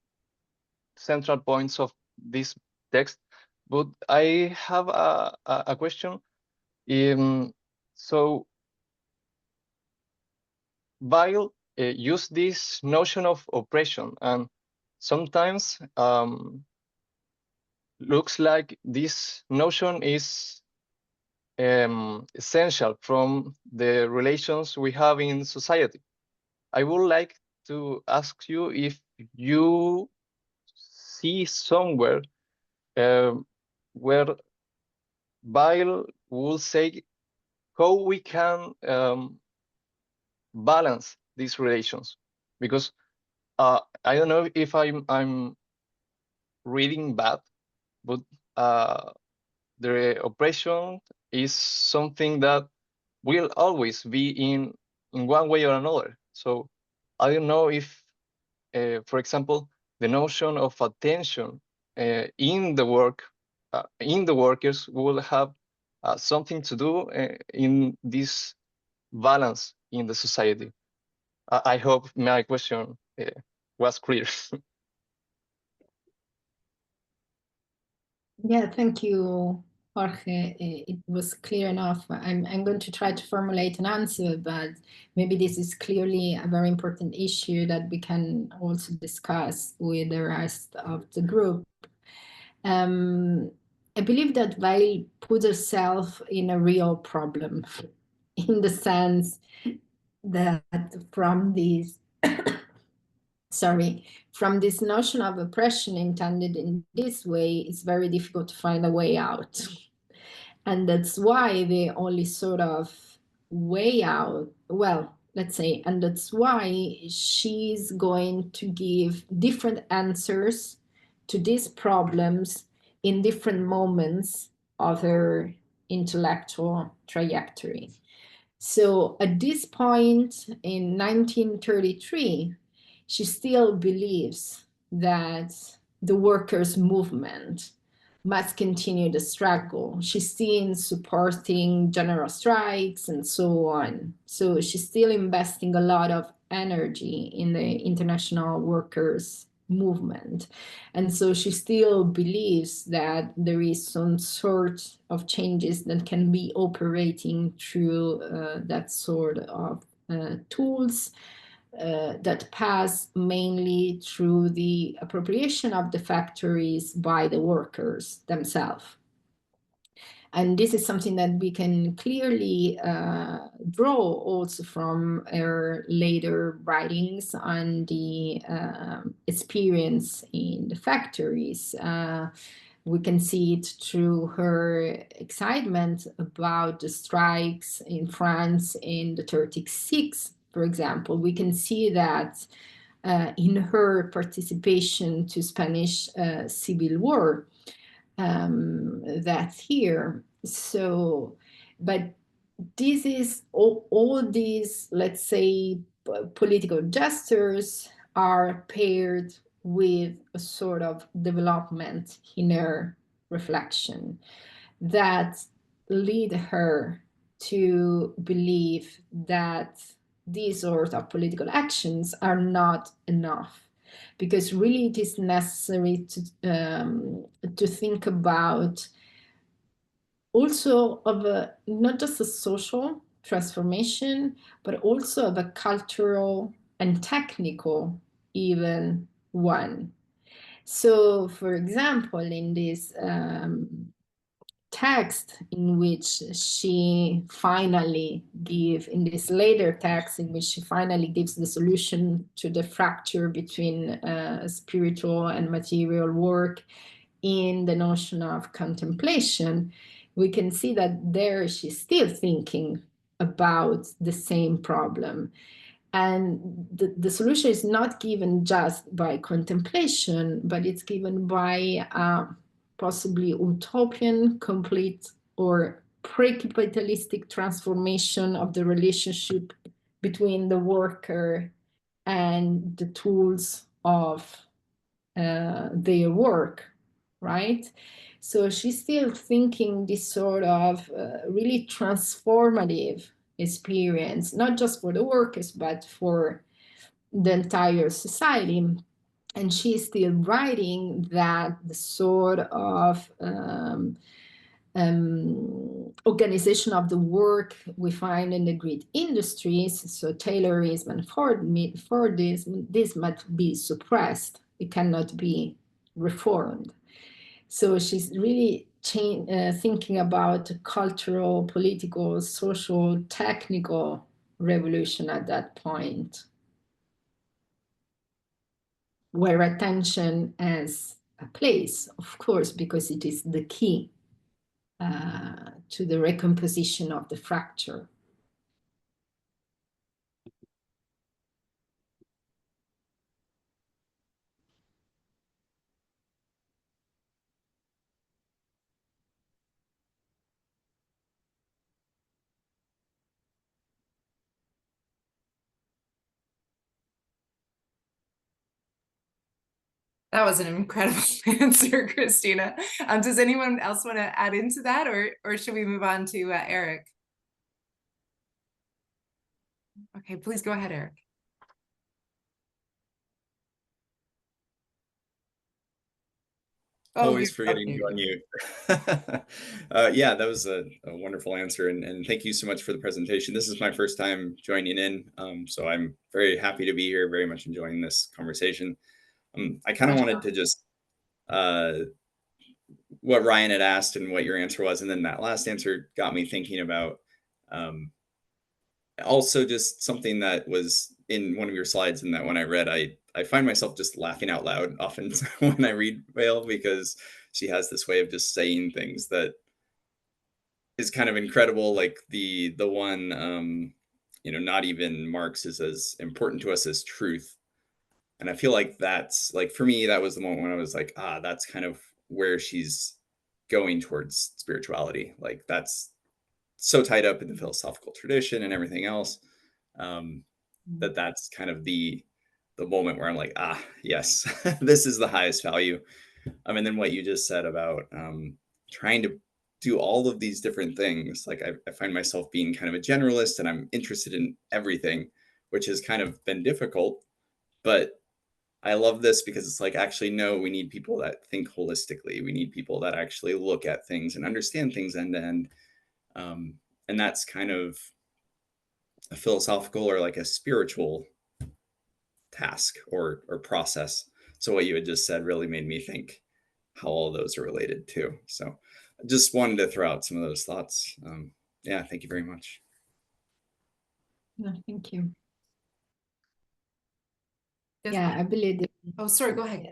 central points of this text, but I have a question. So Weil used this notion of oppression, and sometimes looks like this notion is essential from the relations we have in society. I would like to ask you if you see somewhere where Weil will say how we can balance these relations, because I don't know if I'm reading bad, but the oppression is something that will always be in one way or another. So I don't know if, for example, the notion of attention in the work, in the workers will have something to do in this balance in the society. I hope my question was clear. Yeah, thank you, Jorge. It was clear enough. I'm going to try to formulate an answer, but maybe this is clearly a very important issue that we can also discuss with the rest of the group. I believe that Weil put herself in a real problem in the sense that from these from this notion of oppression intended in this way, it's very difficult to find a way out. And that's why the only sort of way out, well, let's say, and that's why she's going to give different answers to these problems in different moments of her intellectual trajectory. So at this point in 1933, she still believes that the workers' movement must continue the struggle. She's still supporting general strikes and so on. So she's still investing a lot of energy in the international workers' movement. And so she still believes that there is some sort of changes that can be operating through that sort of tools that pass mainly through the appropriation of the factories by the workers themselves. And this is something that we can clearly draw also from her later writings on the experience in the factories. We can see it through her excitement about the strikes in France in the 36, for example. We can see that in her participation to Spanish Civil War that year. So, but this is all these, let's say, political gestures are paired with a sort of development in her reflection that lead her to believe that these sorts of political actions are not enough, because really it is necessary to think about also of a, not just a social transformation, but also of a cultural and technical even one. So, for example, in this text in which she finally gives, in this later text in which she finally gives the solution to the fracture between spiritual and material work in the notion of contemplation, we can see that there she's still thinking about the same problem. And the solution is not given just by contemplation, but it's given by possibly utopian, complete, or pre-capitalistic transformation of the relationship between the worker and the tools of their work, right? So she's still thinking this sort of really transformative experience, not just for the workers, but for the entire society. And she's still writing that the sort of organization of the work we find in the great industries, so Taylorism and Fordism, this must be suppressed. It cannot be reformed. So she's really thinking about cultural, political, social, technical revolution at that point, where attention has a place, of course, because it is the key to the recomposition of the fracture. That was an incredible answer, Cristina. Does anyone else want to add into that, or should we move on to Eric? Okay, please go ahead, Eric. Always forgetting to unmute. Yeah, that was a wonderful answer, and thank you so much for the presentation. This is my first time joining in, so I'm very happy to be here, very much enjoying this conversation. I kind of wanted to just, what Ryan had asked and what your answer was, and then that last answer got me thinking about also just something that was in one of your slides, and that when I read, I find myself just laughing out loud often when I read Weil, because she has this way of just saying things that is kind of incredible. Like the one, you know, not even Marx is as important to us as truth. And I feel like that's like, for me, that was the moment when I was like, that's kind of where she's going towards spirituality. Like that's so tied up in the philosophical tradition and everything else, that's kind of the moment where I'm like, yes, this is the highest value. And then what you just said about trying to do all of these different things. Like I find myself being kind of a generalist, and I'm interested in everything, which has kind of been difficult. But I love this because it's like, actually, no, we need people that think holistically. We need people that actually look at things and understand things end to end. And that's kind of a philosophical or like a spiritual task or process. So what you had just said really made me think how all those are related too. So I just wanted to throw out some of those thoughts. Yeah, thank you very much. No, thank you. Yes. Yeah, I believe that. Oh, sorry, go ahead.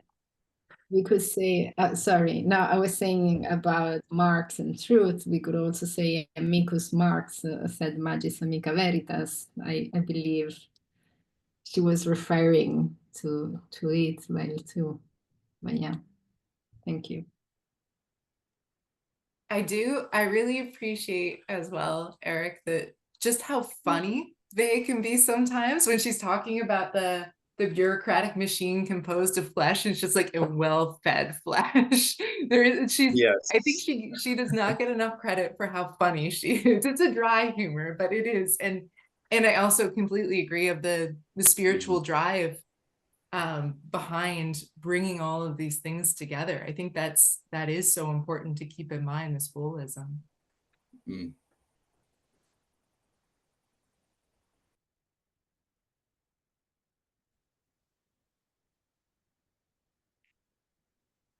We could say, sorry, no, I was saying about Marx and truth. We could also say amicus Marx sed magis amica veritas. I believe she was referring to it well too. But yeah, thank you. I really appreciate as well, Eric, that just how funny they can be sometimes when she's talking about the bureaucratic machine composed of flesh, and it's just like a well-fed flesh. Yes. I think she does not get enough credit for how funny she is. It's a dry humor, but it is. And I also completely agree of the spiritual drive behind bringing all of these things together. I think that is so important to keep in mind, this holism.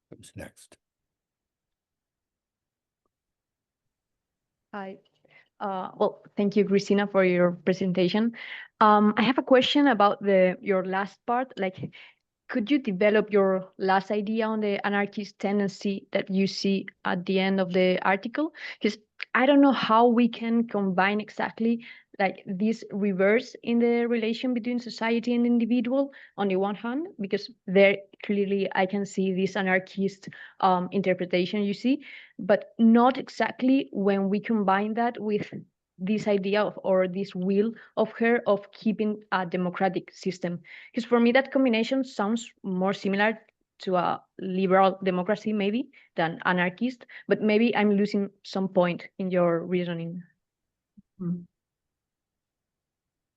Who's next? Hi. Well, thank you, Cristina, for your presentation. I have a question about your last part. Like, could you develop your last idea on the anarchist tendency that you see at the end of the article? Because I don't know how we can combine exactly like this reverse in the relation between society and individual on the one hand, because there clearly I can see this anarchist interpretation you see, but not exactly when we combine that with this idea of, or this will of her of keeping a democratic system. Because for me, that combination sounds more similar to a liberal democracy, maybe, than anarchist, but maybe I'm losing some point in your reasoning.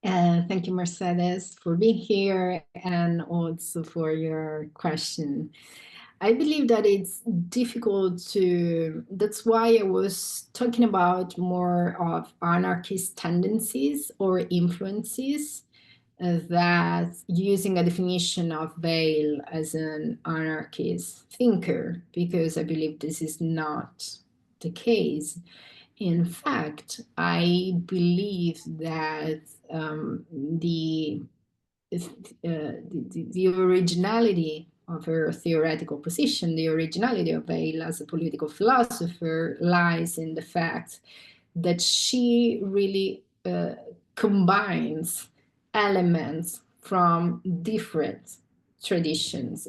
Thank you, Mercedes, for being here and also for your question. I believe that it's difficult to, that's why I was talking about more of anarchist tendencies or influences, that using a definition of Weil as an anarchist thinker, because I believe this is not the case. In fact, I believe that the originality of her theoretical position, the originality of Weil as a political philosopher, lies in the fact that she really combines elements from different traditions.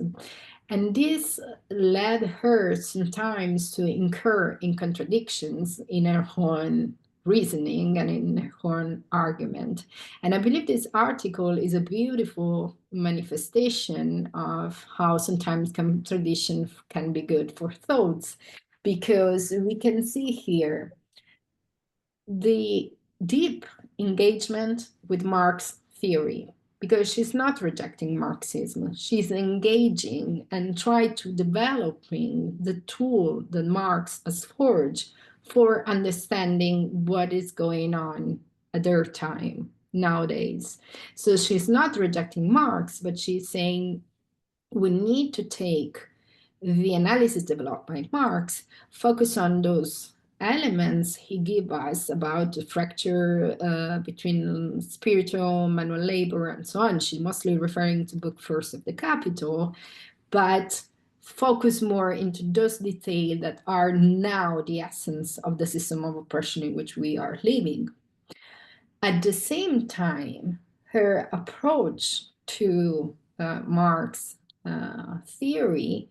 And this led her sometimes to incur in contradictions in her own reasoning and in her own argument. And I believe this article is a beautiful manifestation of how sometimes contradiction can be good for thoughts, because we can see here the deep engagement with Marx theory, because she's not rejecting Marxism. She's engaging and trying to developing the tool that Marx has forged for understanding what is going on at their time nowadays. So she's not rejecting Marx, but she's saying we need to take the analysis developed by Marx, focus on those elements he gave us about the fracture between spiritual, manual labor, and so on. She's mostly referring to Book First of the Capital, but focus more into those details that are now the essence of the system of oppression in which we are living. At the same time, her approach to Marx theory,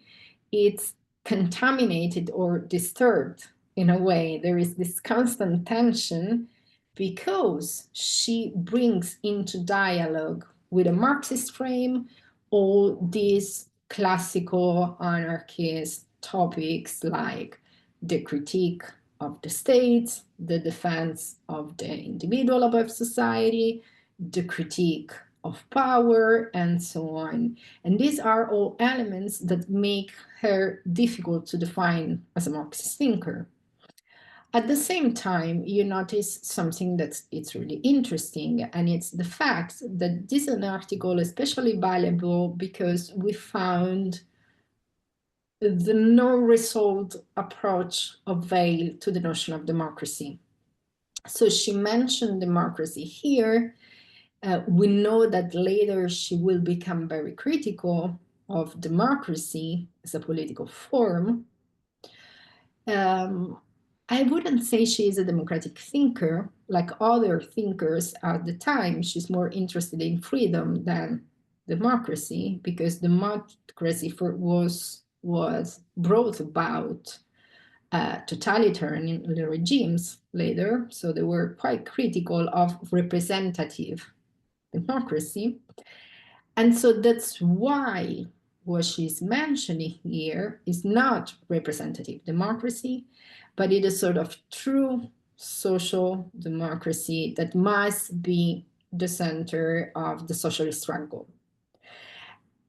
it's contaminated or disturbed in a way. There is this constant tension because she brings into dialogue with a Marxist frame all these classical anarchist topics like the critique of the state, the defense of the individual above society, the critique of power, and so on. And these are all elements that make her difficult to define as a Marxist thinker. At the same time, you notice something it's really interesting, and it's the fact that this is an article especially valuable because we found the no-result approach of Weil to the notion of democracy. So she mentioned democracy here. We know that later she will become very critical of democracy as a political form. I wouldn't say she is a democratic thinker. Like other thinkers at the time, she's more interested in freedom than democracy, because democracy was brought about totalitarian regimes later, so they were quite critical of representative democracy. And so that's why what she's mentioning here is not representative democracy, but it is sort of true social democracy that must be the center of the socialist struggle.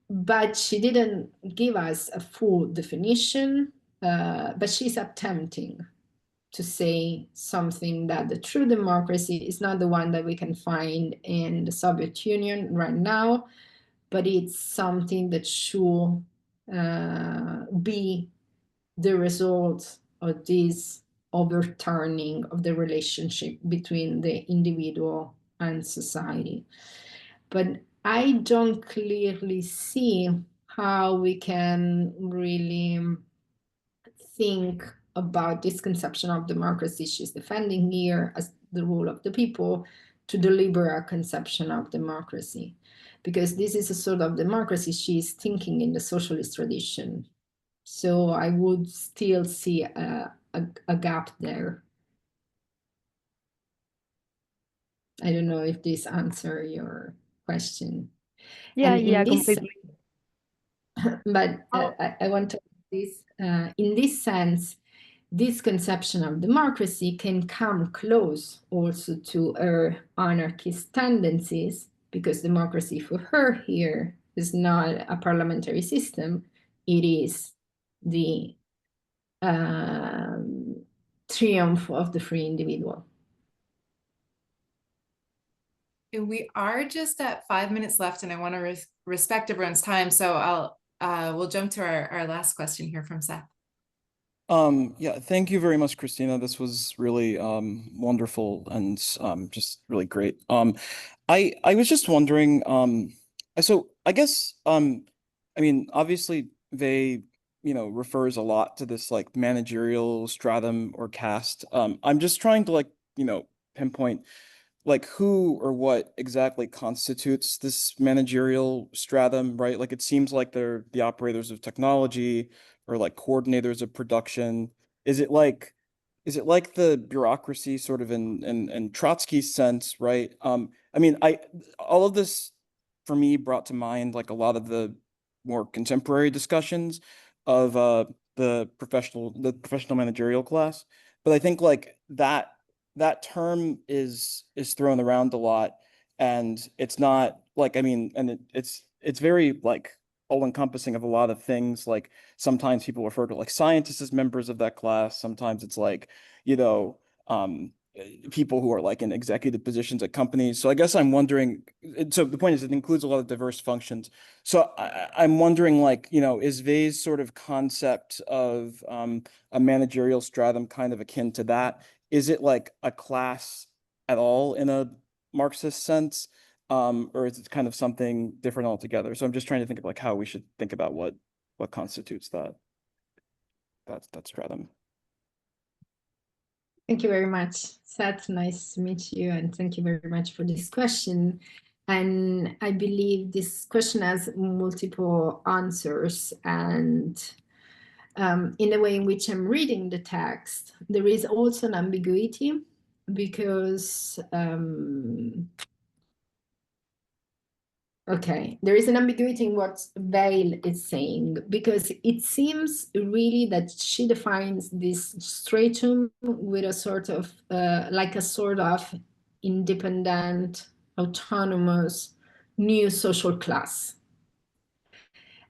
But she didn't give us a full definition, but she's attempting to say something that the true democracy is not the one that we can find in the Soviet Union right now, but it's something that should be the result of this overturning of the relationship between the individual and society. But I don't clearly see how we can really think about this conception of democracy she's defending here as the rule of the people to the liberal conception of democracy, because this is a sort of democracy she's thinking in the socialist tradition. So I would still see a gap there. I don't know if this answers your question. Yeah, And yeah, in this, completely. but I want to this in this sense, this conception of democracy can come close also to her anarchist tendencies, because democracy for her here is not a parliamentary system, it is the triumph of the free individual. And we are just at 5 minutes left, and I want to respect everyone's time. So we'll jump to our last question here from Seth. Yeah, thank you very much, Cristina. This was really wonderful and just really great. I was just wondering, so I guess I mean, obviously they, refers a lot to this like managerial stratum or caste. I'm just trying to like, pinpoint like who or what exactly constitutes this managerial stratum, right? Like it seems like they're the operators of technology or like coordinators of production. Is it like the bureaucracy sort of in Trotsky's sense, right? I mean, all of this for me brought to mind like a lot of the more contemporary discussions of the professional managerial class. But I think like that term is thrown around a lot, and it's not like, I mean, and it's very like all encompassing of a lot of things. Like sometimes people refer to like scientists as members of that class. Sometimes it's like, people who are like in executive positions at companies. So I guess I'm wondering, so the point is it includes a lot of diverse functions. So I'm wondering like, is Wei's sort of concept of a managerial stratum kind of akin to that? Is it like a class at all in a Marxist sense? Or is it kind of something different altogether? So I'm just trying to think of like how we should think about what constitutes that stratum. Thank you very much, Seth. Nice to meet you, and thank you very much for this question. And I believe this question has multiple answers, and in the way in which I'm reading the text, there is also an ambiguity, because there is an ambiguity in what Weil is saying, because it seems really that she defines this stratum with a sort of independent, autonomous, new social class.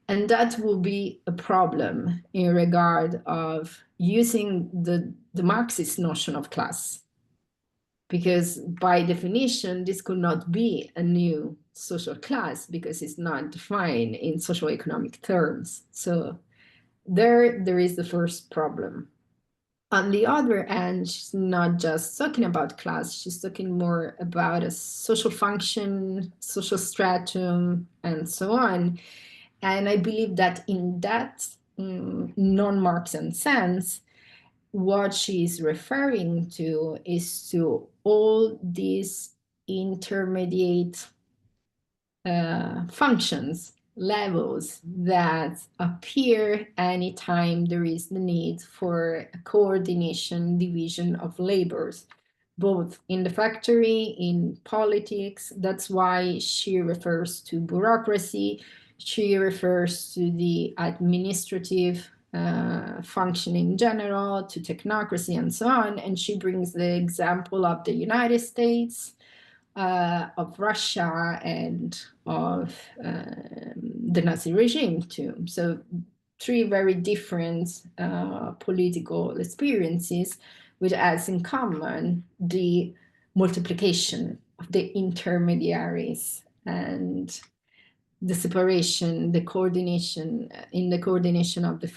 And that will be a problem in regard of using the Marxist notion of class, because by definition, this could not be a new social class because it's not defined in socioeconomic terms. So there is the first problem. On the other hand, she's not just talking about class, she's talking more about a social function, social stratum, and so on. And I believe that in that non-Marxian sense, what she's referring to is to all these intermediate functions, levels that appear anytime there is the need for a coordination, division of labors, both in the factory, in politics. That's why she refers to bureaucracy. She refers to the administrative function in general, to technocracy and so on. And she brings the example of the United States, of Russia, and of the Nazi regime too. So three very different political experiences, which has in common the multiplication of the intermediaries and the separation, the coordination, in the coordination of the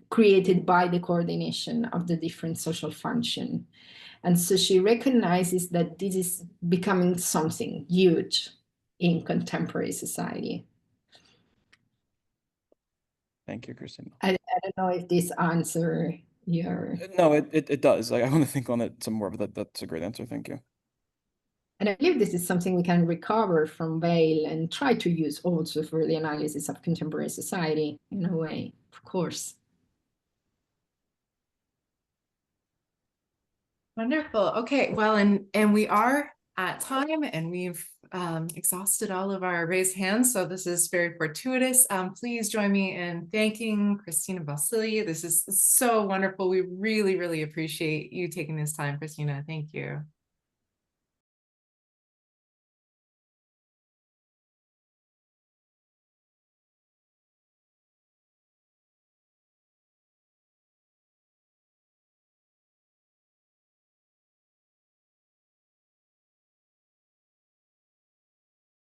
created by the coordination of the different social function. And so she recognizes that this is becoming something huge in contemporary society. Thank you, Cristina. I don't know if this answer your... No, it does. I want to think on it some more, but that's a great answer. Thank you. And I believe this is something we can recover from Weil and try to use also for the analysis of contemporary society in a way, of course. Wonderful. Okay, well, and we are at time, and we've exhausted all of our raised hands, so this is very fortuitous. Please join me in thanking Cristina Basili. This is so wonderful. We really, really appreciate you taking this time, Cristina. Thank you.